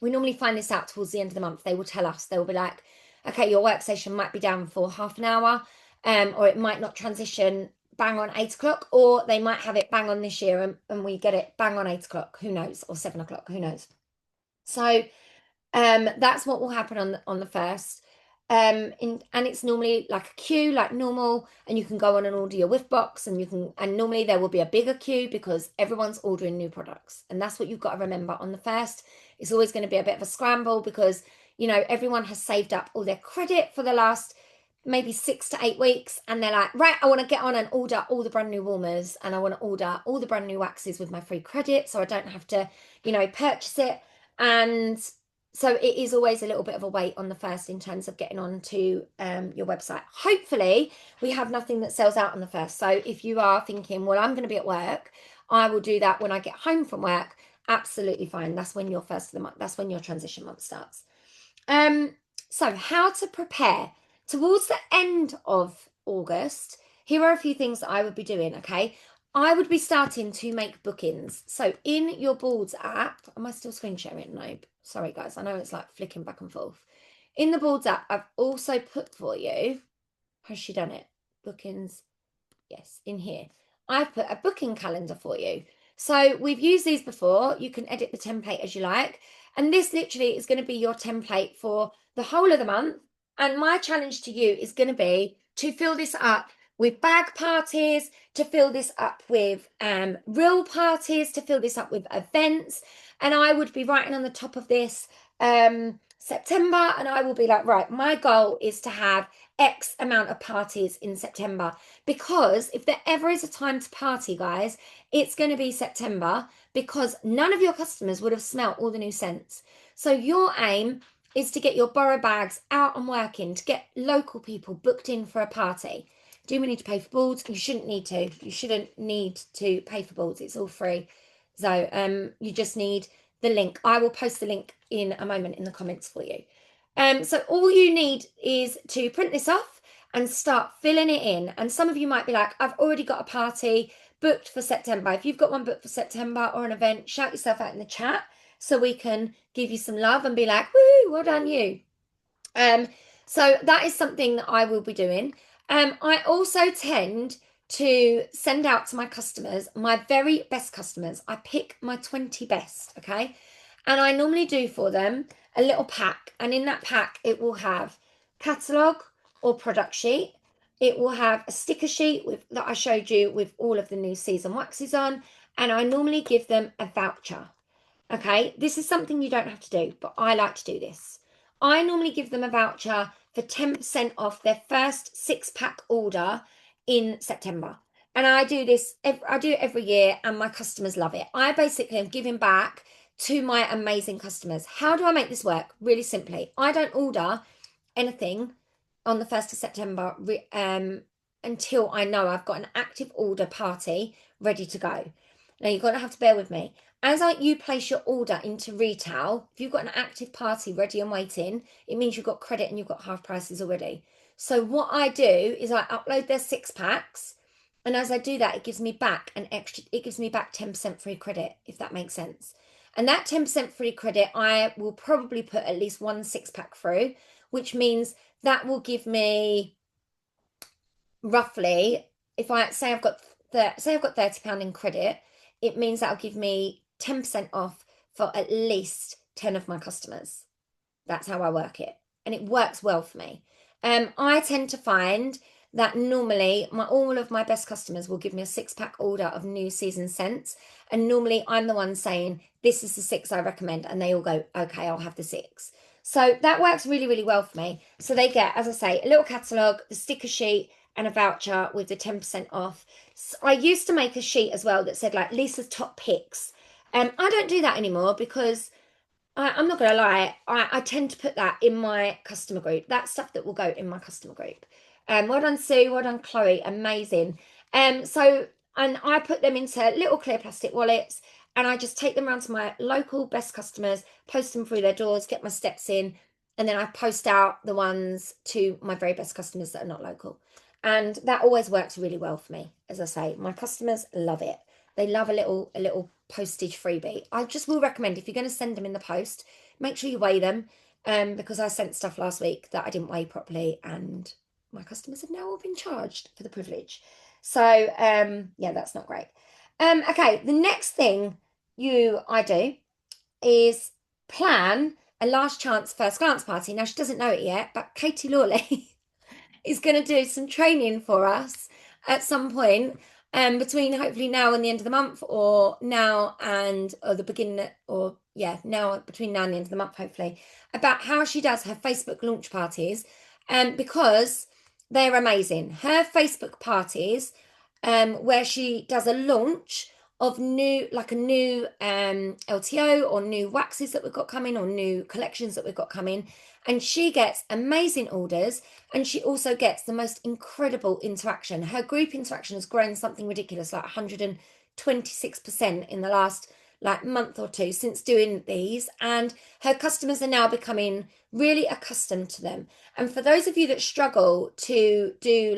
We normally find this out towards the end of the month. They will tell us. They will be like, okay, your workstation might be down for half an hour, or it might not transition bang on 8 o'clock, or they might have it bang on this year and we get it bang on 8 o'clock, who knows, or 7 o'clock, who knows. So that's what will happen on the first. And it's normally like a queue, like normal, and you can go on and order your whiff box, and normally there will be a bigger queue because everyone's ordering new products, and that's what you've got to remember. On the first, it's always going to be a bit of a scramble because everyone has saved up all their credit for the last maybe 6 to 8 weeks, and they're like, right, I want to get on and order all the brand new warmers, and I want to order all the brand new waxes with my free credit, so I don't have to purchase it. And so it is always a little bit of a wait on the first in terms of getting onto your website. Hopefully we have nothing that sells out on the first. So if you are thinking, well, I'm going to be at work, I will do that when I get home from work. Absolutely fine. That's when your first of the month, that's when your transition month starts. So how to prepare towards the end of August. Here are a few things that I would be doing. Okay, I would be starting to make bookings. So in your boards app, am I still screen sharing? No, sorry guys, I know it's like flicking back and forth. In the boards app, I've also put for you, has she done it? Bookings, yes, in here. I've put a booking calendar for you. So we've used these before. You can edit the template as you like. And this literally is going to be your template for the whole of the month. And my challenge to you is going to be to fill this up with bag parties, to fill this up with real parties, to fill this up with events. And I would be writing on the top of this September, and I will be like, right, my goal is to have X amount of parties in September, because if there ever is a time to party, guys, it's going to be September, because none of your customers would have smelt all the new scents. So your aim is to get your borrow bags out and working, to get local people booked in for a party. Do we need to pay for boards? You shouldn't need to. You shouldn't need to pay for boards. It's all free. So you just need the link. I will post the link in a moment in the comments for you. So all you need is to print this off and start filling it in. And some of you might be like, I've already got a party booked for September. If you've got one booked for September or an event, shout yourself out in the chat so we can give you some love and be like, woo, well done you. So that is something that I will be doing. I also tend to send out to my customers, my very best customers. I pick my 20 best, okay? And I normally do for them a little pack. And in that pack, it will have catalogue or product sheet. It will have a sticker sheet that I showed you with all of the new season waxes on. And I normally give them a voucher. Okay, this is something you don't have to do, but I like to do this. I normally give them a voucher for 10% off their first 6-pack order in September. And I do this, I do it every year, and my customers love it. I basically am giving back to my amazing customers. How do I make this work? Really simply. I don't order anything on the 1st of September until I know I've got an active order party ready to go. Now, you're going to have to bear with me. As you place your order into retail, if you've got an active party ready and waiting, it means you've got credit and you've got half prices already. So what I do is I upload their 6-packs, and as I do that, it gives me back 10% free credit, if that makes sense. And that 10% free credit, I will probably put at least one 6-pack through, which means that will give me roughly, if I say I've got £30 in credit, it means that'll give me 10% off for at least 10 of my customers. That's how I work it. And it works well for me. I tend to find that normally all of my best customers will give me a 6-pack order of new season scents. And normally I'm the one saying, this is the 6 I recommend. And they all go, okay, I'll have the 6. So that works really, really well for me. So they get, as I say, a little catalogue, the sticker sheet, and a voucher with the 10% off. So I used to make a sheet as well that said like Lisa's top picks. I don't do that anymore because I'm not going to lie, I tend to put that in my customer group. That's stuff that will go in my customer group. Well done, Sue. Well done, Chloe. Amazing. And I put them into little clear plastic wallets, and I just take them around to my local best customers, post them through their doors, get my steps in, and then I post out the ones to my very best customers that are not local. And that always works really well for me. As I say, my customers love it. They love a little postage freebie. I just will recommend, if you're going to send them in the post, make sure you weigh them, because I sent stuff last week that I didn't weigh properly, and my customers have now all been charged for the privilege. So yeah, that's not great. Okay, the next thing I do is plan a last chance first glance party. Now, she doesn't know it yet, but Katie Lawley is going to do some training for us at some point, between hopefully now and the end of the month, or now and or the beginning, or yeah, now between now and the end of the month, hopefully, about how she does her Facebook launch parties, because they're amazing. Her Facebook parties, where she does a launch of a new LTO or new waxes that we've got coming, or new collections that we've got coming, and she gets amazing orders, and she also gets the most incredible interaction. Her group interaction has grown something ridiculous, like 126% in the last month or two since doing these, and her customers are now becoming really accustomed to them. And for those of you that struggle to do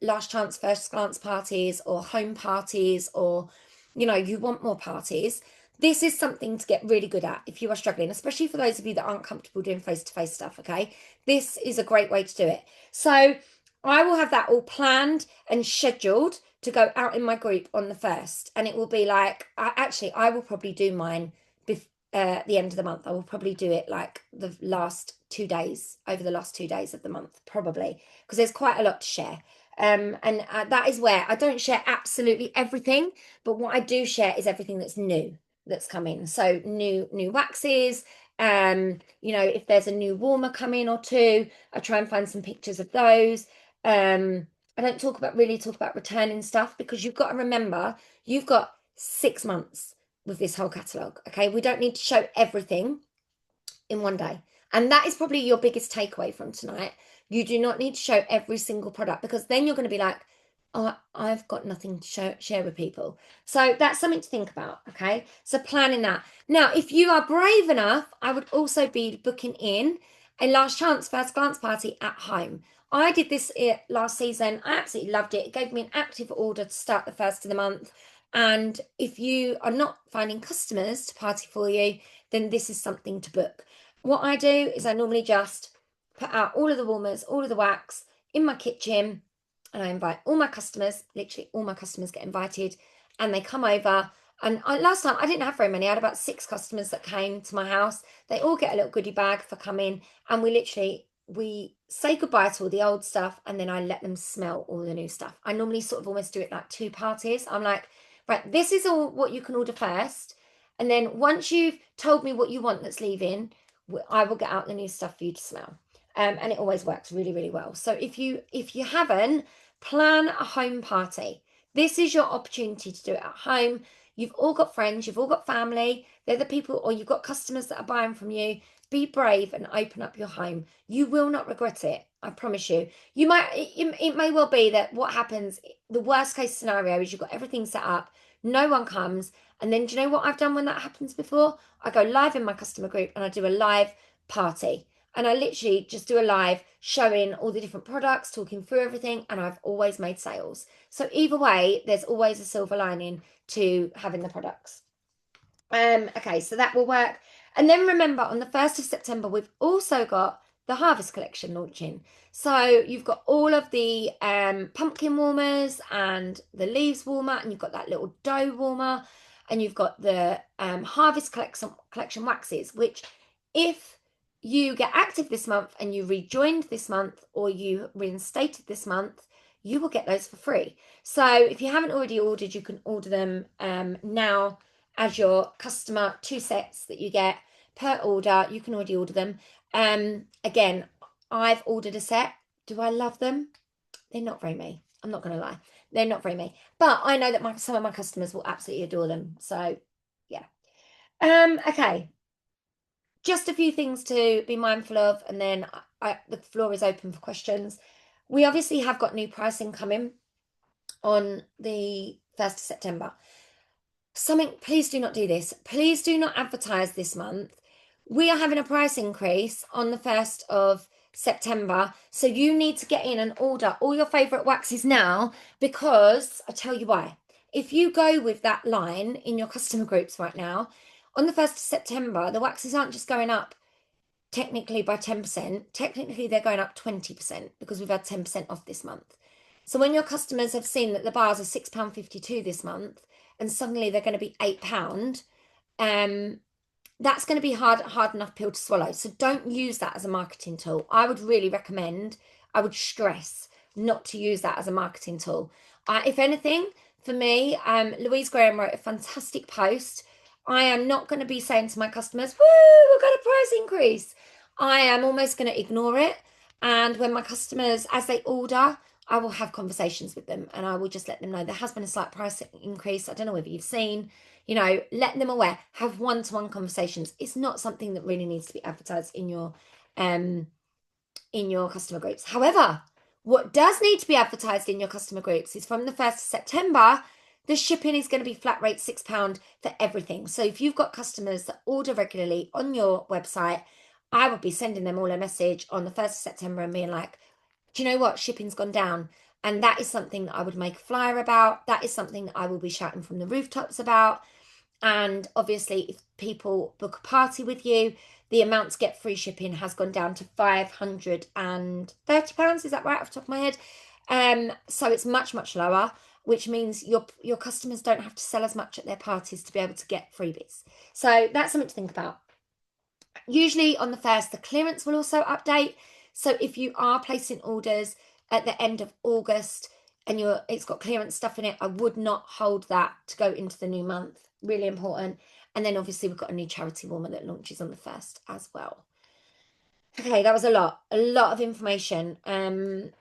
last chance first glance parties, or home parties, or you want more parties, this is something to get really good at if you are struggling, especially for those of you that aren't comfortable doing face-to-face stuff. Okay, this is a great way to do it. So I will have that all planned and scheduled to go out in my group on the 1st, and it will be I will probably do mine at the end of the month. I will probably do it the last 2 days, over the last 2 days of the month, probably, because there's quite a lot to share. And that is where I don't share absolutely everything, but what I do share is everything that's new, that's coming. So new waxes, if there's a new warmer coming or two, I try and find some pictures of those. I don't talk about returning stuff, because you've got to remember, you've got 6 months with this whole catalogue. Okay, we don't need to show everything in one day. And that is probably your biggest takeaway from tonight. You do not need to show every single product, because then you're going to be like, oh, I've got nothing to share with people. So that's something to think about. Okay, so planning that. Now, if you are brave enough, I would also be booking in a last chance first glance party at home. I did this last season. I absolutely loved it. It gave me an active order to start the 1st of the month. And if you are not finding customers to party for you, then this is something to book. What I do is I normally just put out all of the warmers, all of the wax in my kitchen, and I invite all my customers. Literally all my customers get invited, and they come over. And last time I didn't have very many. I had about six customers that came to my house. They all get a little goodie bag for coming, and we say goodbye to all the old stuff, and then I let them smell all the new stuff. I normally sort of almost do it like two parties. I'm like, right, this is all what you can order first, and then once you've told me what you want that's leaving, I will get out the new stuff for you to smell. And it always works really, really well. So if you haven't, plan a home party. This is your opportunity to do it at home. You've all got friends, you've all got family. They're the people, or you've got customers that are buying from you. Be brave and open up your home. You will not regret it. I promise you. It may well be that what happens, the worst case scenario is you've got everything set up, no one comes, and then do you know what I've done when that happens before? I go live in my customer group and I do a live party. And I literally just do a live showing all the different products, talking through everything, and I've always made sales. So either way, there's always a silver lining to having the products. Okay, so that will work. And then remember, on the 1st of September, we've also got the Harvest Collection launching. So you've got all of the pumpkin warmers and the leaves warmer, and you've got that little dough warmer, and you've got the Harvest Collection waxes, which if you get active this month and you rejoined this month or you reinstated this month, you will get those for free. So if you haven't already ordered, you can order them now as your customer, 2 sets that you get per order. You can already order them. Again, I've ordered a set. Do I love them? They're not very me. I'm not going to lie. They're not very me. But I know that some of my customers will absolutely adore them. So, yeah. Okay. Just a few things to be mindful of, and then the floor is open for questions. We obviously have got new pricing coming on the 1st of September. Please do not do this. Please do not advertise this month. We are having a price increase on the 1st of September. So you need to get in and order all your favourite waxes now, because I tell you why. If you go with that line in your customer groups right now, on the 1st of September, the waxes aren't just going up technically by 10%. Technically, they're going up 20% because we've had 10% off this month. So when your customers have seen that the bars are £6.52 this month, and suddenly they're going to be £8, that's going to be hard enough pill to swallow. So don't use that as a marketing tool. I would really recommend, I would stress not to use that as a marketing tool. If anything, for me, Louise Graham wrote a fantastic post. I am not going to be saying to my customers, woo, we've got a price increase. I am almost going to ignore it. And when my customers, as they order, I will have conversations with them, and I will just let them know there has been a slight price increase. I don't know whether you've seen, let them aware, have one-to-one conversations. It's not something that really needs to be advertised in your customer groups. However, what does need to be advertised in your customer groups is from the 1st of September, the shipping is going to be flat rate £6 for everything. So if you've got customers that order regularly on your website, I would be sending them all a message on the 1st of September and being like, do you know what? Shipping's gone down. And that is something that I would make a flyer about. That is something that I will be shouting from the rooftops about. And obviously, if people book a party with you, the amount to get free shipping has gone down to £530. Is that right off the top of my head? So it's much, much lower, which means your customers don't have to sell as much at their parties to be able to get freebies. So that's something to think about. Usually on the 1st, the clearance will also update. So if you are placing orders at the end of August and it's got clearance stuff in it, I would not hold that to go into the new month. Really important. And then obviously we've got a new charity warmer that launches on the 1st as well. Okay, that was a lot of information. Have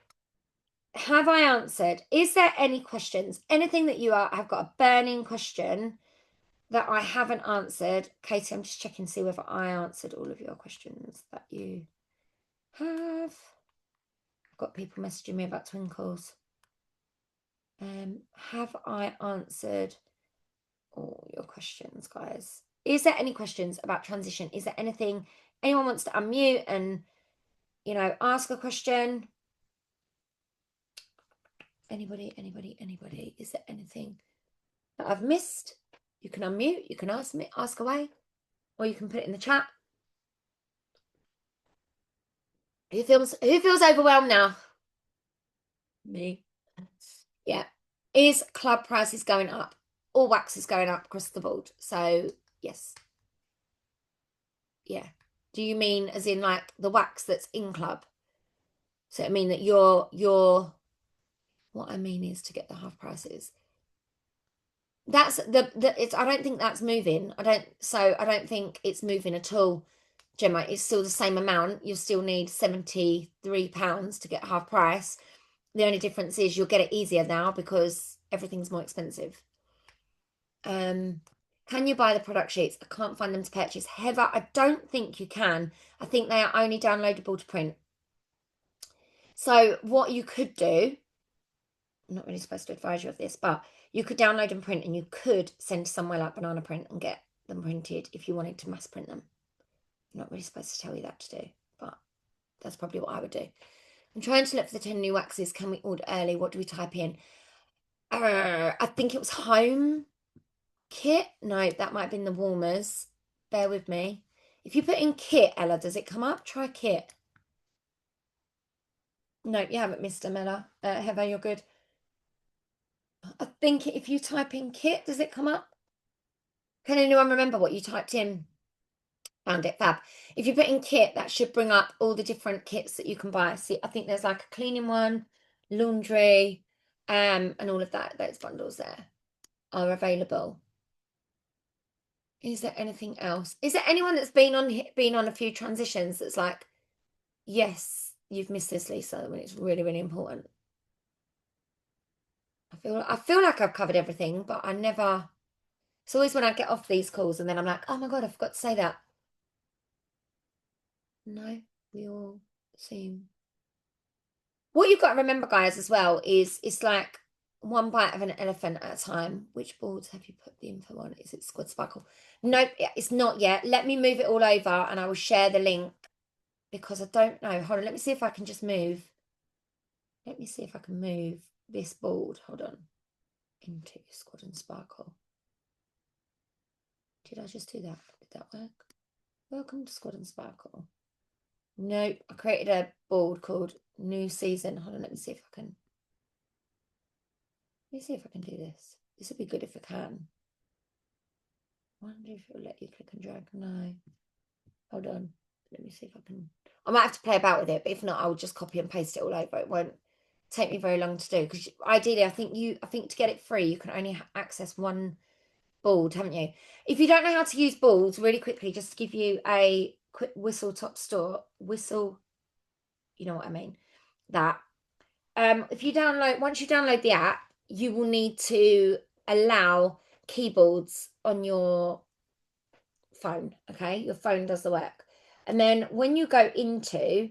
I answered? Is there any questions? Anything that have got a burning question that I haven't answered? Katie, I'm just checking to see whether I answered all of your questions that you have. I've got people messaging me about twinkles. Have I answered all your questions, guys? Is there any questions about transition? Is there anything anyone wants to unmute and ask a question? Anybody? Is there anything that I've missed? You can unmute, you can ask away, or you can put it in the chat. Who feels overwhelmed now? Me. Yeah. Is club prices going up? all wax is going up across the board. So yes, yeah. Do you mean as in like the wax that's in club? So I mean that you're what I mean is to get the half prices. That's the it's I don't think that's moving. I don't think it's moving at all, Gemma. It's still the same amount. You still need £73 to get half price. The only difference is you'll get it easier now because everything's more expensive. Um, can you buy the product sheets? I can't find them to purchase. Heather, I don't think you can. I think they are only downloadable to print. So what you could do, I'm not really supposed to advise you of this, but you could download and print and you could send somewhere like Banana Print and get them printed if you wanted to mass print them. I'm not really supposed to tell you that to do, but that's probably what I would do. I'm trying to look for the 10 new waxes. Can we order early? What do we type in? I think it was home kit. No, that might have been the warmers. Bear with me. If you put in kit, Ella, does it come up? Try kit. No, you haven't, Mr. Miller. Heather, you're good. I think if you type in kit, does it come up? Can anyone remember what you typed in? Found it, fab. If you put in kit, that should bring up all the different kits that you can buy. See, I think there's like a cleaning one, laundry, and all of that. Those bundles there are available. Is there anything else? Is there anyone that's been on a few transitions that's like, yes, you've missed this, Lisa, when it's really, really important? I feel like I've covered everything, but I never. It's always when I get off these calls and then I'm like, oh my God, I forgot to say that. No, we all seem. What you've got to remember, guys, as well, is it's like one bite of an elephant at a time. Which boards have you put the info on? Is it Squad Sparkle? Nope, it's not yet. Let me move it all over and I will share the link because I don't know. Hold on, let me see if I can just move. Let me see if I can move this board. Hold on. Into Squad and Sparkle. Did I just do that? Did that work? Welcome to Squad and Sparkle. Nope, I created a board called New Season. Hold on, let me see if I can. Let me see if I can do this. This would be good if I can. I wonder if it'll let you click and drag. No. Hold on. Let me see if I can. I might have to play about with it, but if not, I'll just copy and paste it all over. It won't take me very long to do because ideally, I think to get it free, you can only access one board, haven't you? If you don't know how to use boards, really quickly, just to give you a quick whistle top store whistle. You know what I mean? That. Once you download the app, you will need to allow keyboards on your phone. Okay, your phone does the work. And then when you go into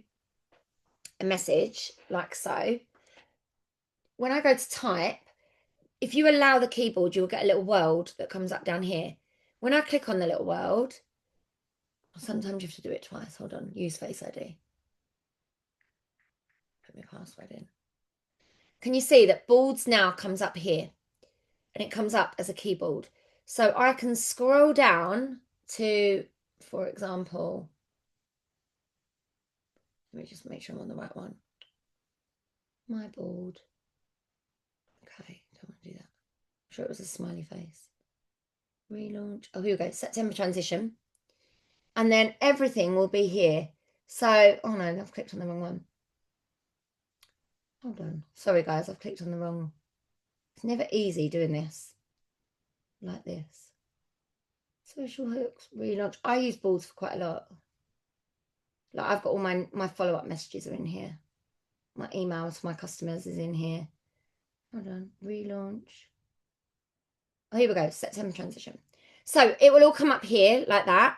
a message like so, when I go to type, if you allow the keyboard, you'll get a little world that comes up down here. When I click on the little world, sometimes you have to do it twice. Hold on, use Face ID. Put my password in. Can you see that boards now comes up here? And it comes up as a keyboard. So I can scroll down to, for example, let me just make sure I'm on the right one. My board. Okay, don't want to do that. I'm sure it was a smiley face. Relaunch. Oh, here we go. September transition. And then everything will be here. So, oh no, I've clicked on the wrong one. Hold on. Sorry, guys, I've clicked on the wrong. It's never easy doing this. Like this. Social hooks, relaunch. I use boards for quite a lot. Like I've got all my follow-up messages are in here. My emails for my customers is in here. Hold on, relaunch. Oh, here we go, September transition. So it will all come up here like that.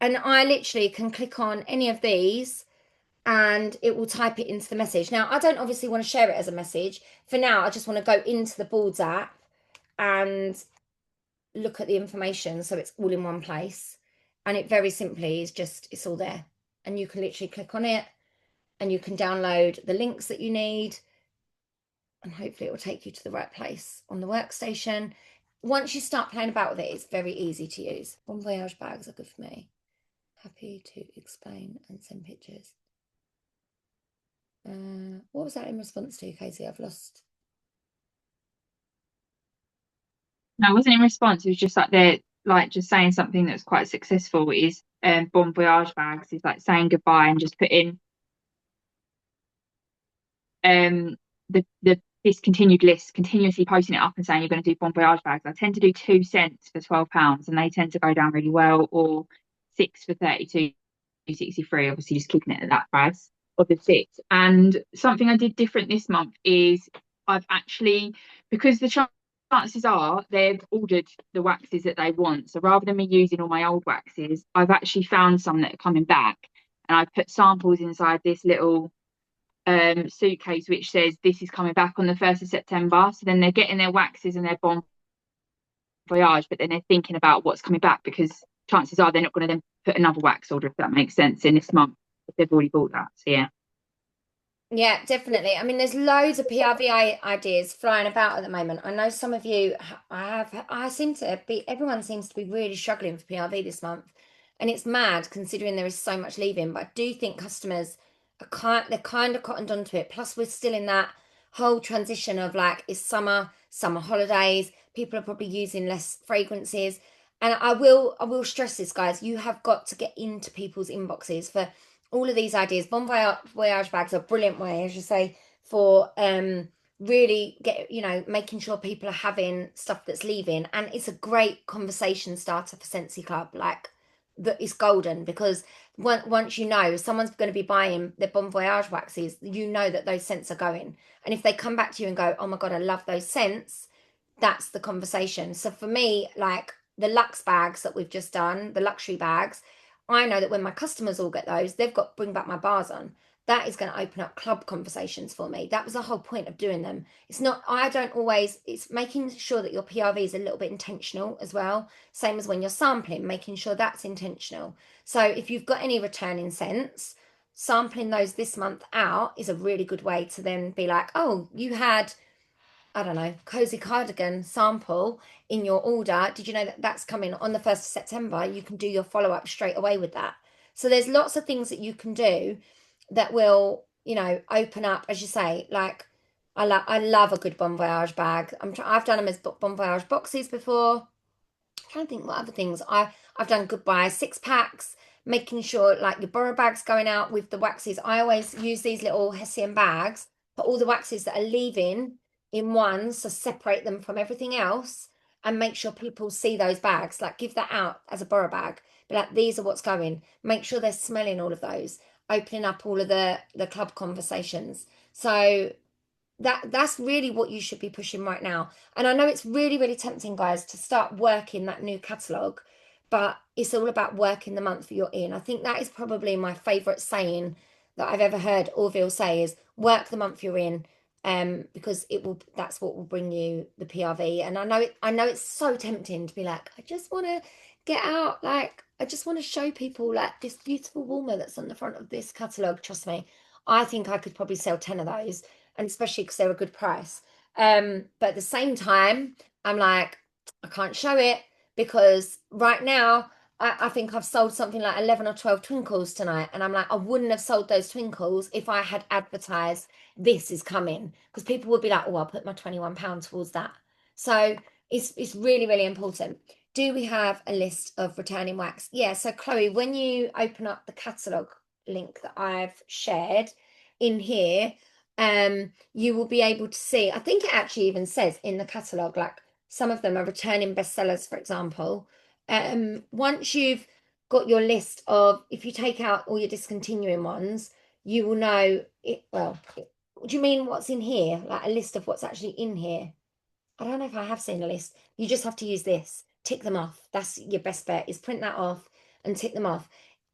And I literally can click on any of these and it will type it into the message. Now, I don't obviously want to share it as a message. For now, I just want to go into the Boards app and look at the information so it's all in one place. And it very simply is just, it's all there. And you can literally click on it and you can download the links that you need and hopefully it will take you to the right place on the workstation. Once you start playing about with it, it's very easy to use. Bon Voyage bags are good for me. Happy to explain and send pictures. What was that in response to, Casey? I've lost. No, it wasn't in response. It was just like they're like just saying something that's quite successful is bon voyage bags is like saying goodbye and just putting the discontinued list, continuously posting it up and saying you're going to do bon voyage bags. I tend to do 2 cents for £12 and they tend to go down really well, or six for 32.63. Obviously just keeping it at that price of the six. And something I did different this month is I've actually, because the chances are they've ordered the waxes that they want. So rather than me using all my old waxes, I've actually found some that are coming back. And I put samples inside this little suitcase which says this is coming back on the 1st of September. So then they're getting their waxes and their bon voyage, but then they're thinking about what's coming back because chances are they're not going to then put another wax order, if that makes sense, in this month if they've already bought that. So yeah. Yeah, definitely. I mean, there's loads of PRV ideas flying about at the moment. I know some of you I seem to be, everyone seems to be really struggling for PRV this month. And it's mad considering there is so much leaving. But I do think customers they're kind of cottoned onto it. Plus, we're still in that whole transition of like, it's summer holidays. People are probably using less fragrances. And I will stress this, guys. You have got to get into people's inboxes for all of these ideas. Bon voyage bags are a brilliant way, as you say, for really making sure people are having stuff that's leaving, and it's a great conversation starter for Scentsy Club. Like that is golden because once you know someone's going to be buying their Bon Voyage waxes, you know that those scents are going, and if they come back to you and go, "Oh my god, I love those scents," that's the conversation. So for me, like the luxe bags that we've just done, the luxury bags, I know that when my customers all get those, they've got bring back my bars on. That is going to open up club conversations for me. That was the whole point of doing them. It's not, I don't always, it's making sure that your PRV is a little bit intentional as well. Same as when you're sampling, making sure that's intentional. So if you've got any returning scents, sampling those this month out is a really good way to then be like, oh, you had, I don't know, cozy cardigan sample in your order. Did you know that that's coming on the 1st of September? You can do your follow up straight away with that. So there's lots of things that you can do that will, open up, as you say, like I love a good Bon Voyage bag. I've done them as Bon Voyage boxes before. I'm trying to think what other things I've done. Goodbye 6 packs, making sure like your borrow bags going out with the waxes. I always use these little Hessian bags, put all the waxes that are leaving in one, so separate them from everything else, and make sure people see those bags. Like give that out as a borrow bag, but like these are what's going. Make sure they're smelling all of those, opening up all of the club conversations. So that's really what you should be pushing right now. And I know it's really, really tempting, guys, to start working that new catalogue, but it's all about working the month that you're in. I think that is probably my favorite saying that I've ever heard Orville say is work the month you're in. Because that's what will bring you the PRV. And I know it's so tempting to be like, I just want to get out, like I just want to show people like this beautiful warmer that's on the front of this catalogue. Trust me, I think I could probably sell 10 of those, and especially because they're a good price. But at the same time, I'm like, I can't show it because right now I think I've sold something like 11 or 12 twinkles tonight. And I'm like, I wouldn't have sold those twinkles if I had advertised this is coming, because people would be like, oh, I'll put my £21 towards that. So it's really, really important. Do we have a list of returning wax? Yeah. So Chloe, when you open up the catalogue link that I've shared in here, you will be able to see, I think it actually even says in the catalogue, like some of them are returning bestsellers, for example. Once you've got your list of, if you take out all your discontinuing ones, you will know it. Well, do you mean what's in here? Like a list of what's actually in here? I don't know if I have seen a list. You just have to use this. Tick them off. That's your best bet, is print that off and tick them off.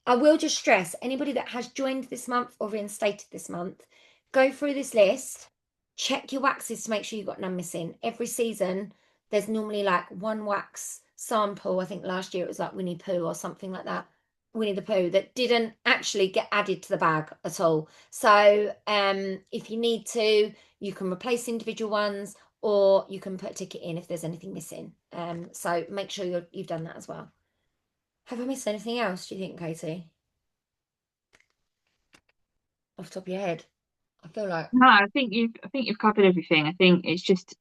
I will just stress anybody that has joined this month or reinstated this month, go through this list, check your waxes to make sure you've got none missing. Every season, there's normally like one wax sample. I think last year it was like Winnie Pooh or something like that. Winnie the Pooh that didn't actually get added to the bag at all. So if you need to, you can replace individual ones or you can put a ticket in if there's anything missing. So make sure you've done that as well. Have I missed anything else, do you think, Katie? Off the top of your head? I feel like, No, I think you've covered everything. I think it's just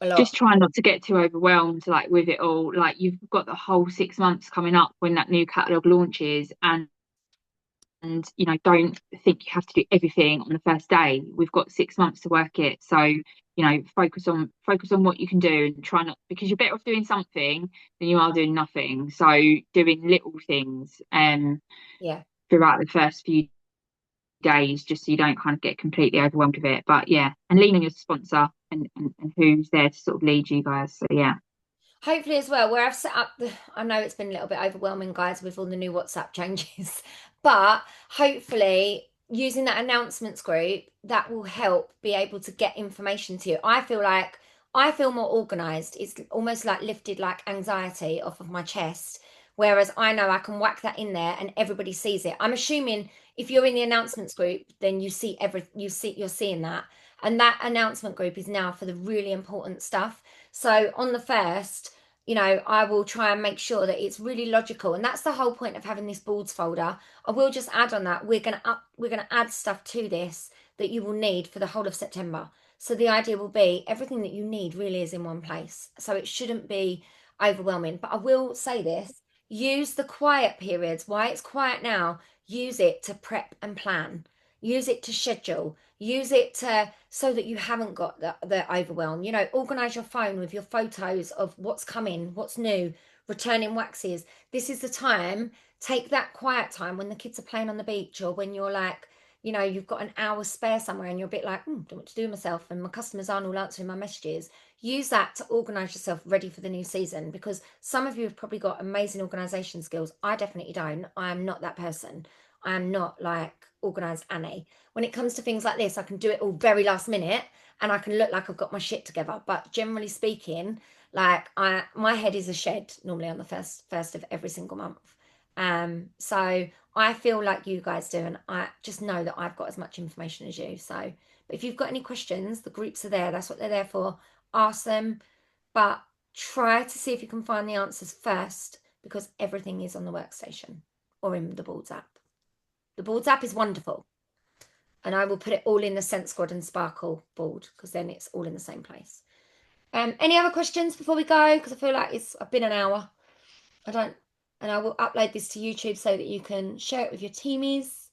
A lot. just try not to get too overwhelmed like with it all. Like you've got the whole 6 months coming up when that new catalogue launches, and don't think you have to do everything on the first day. We've got 6 months to work it, so focus on what you can do, and try not, because you're better off doing something than you are doing nothing. So doing little things Yeah. throughout the first few days, just so you don't kind of get completely overwhelmed with it. But yeah, and lean on your sponsor, and who's there to sort of lead you guys. So yeah. Hopefully as well, where I've set up I know it's been a little bit overwhelming, guys, with all the new WhatsApp changes, but hopefully using that announcements group, that will help be able to get information to you. I feel more organized. It's almost like lifted like anxiety off of my chest. Whereas I know I can whack that in there and everybody sees it. I'm assuming if you're in the announcements group, then you're seeing that. And that announcement group is now for the really important stuff. So on the first, I will try and make sure that it's really logical. And that's the whole point of having this boards folder. I will just add on that. We're gonna add stuff to this that you will need for the whole of September. So the idea will be everything that you need really is in one place. So it shouldn't be overwhelming. But I will say this, use the quiet periods. Why it's quiet now, use it to prep and plan. Use it to schedule. Use it to so that you haven't got the overwhelm. Organize your phone with your photos of what's coming, what's new, returning waxes. This is the time. Take that quiet time when the kids are playing on the beach, or when you're like, you've got an hour spare somewhere and you're a bit like, don't know what to do with myself, and my customers aren't all answering my messages. Use that to organize yourself ready for the new season, because some of you have probably got amazing organization skills. I definitely don't. I am not that person. I am not like organized Annie. When it comes to things like this, I can do it all very last minute and I can look like I've got my shit together. But generally speaking, like my head is a shed normally on the first of every single month. So I feel like you guys do, and I just know that I've got as much information as you. So, but if you've got any questions, the groups are there. That's what they're there for. Ask them, but try to see if you can find the answers first, because everything is on the workstation or in the boards app. The boards app is wonderful, and I will put it all in the Scent Squad and Sparkle board, because then it's all in the same place. Any other questions before we go? Because I feel like it's been an hour. I don't, and I will upload this to YouTube so that you can share it with your teamies.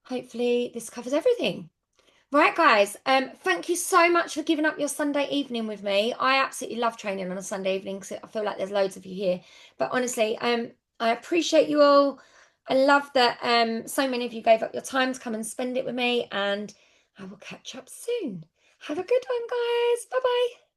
Hopefully, this covers everything. Right, guys. Thank you so much for giving up your Sunday evening with me. I absolutely love training on a Sunday evening because I feel like there's loads of you here. But honestly, I appreciate you all. I love that so many of you gave up your time to come and spend it with me, and I will catch up soon. Have a good one, guys. Bye bye.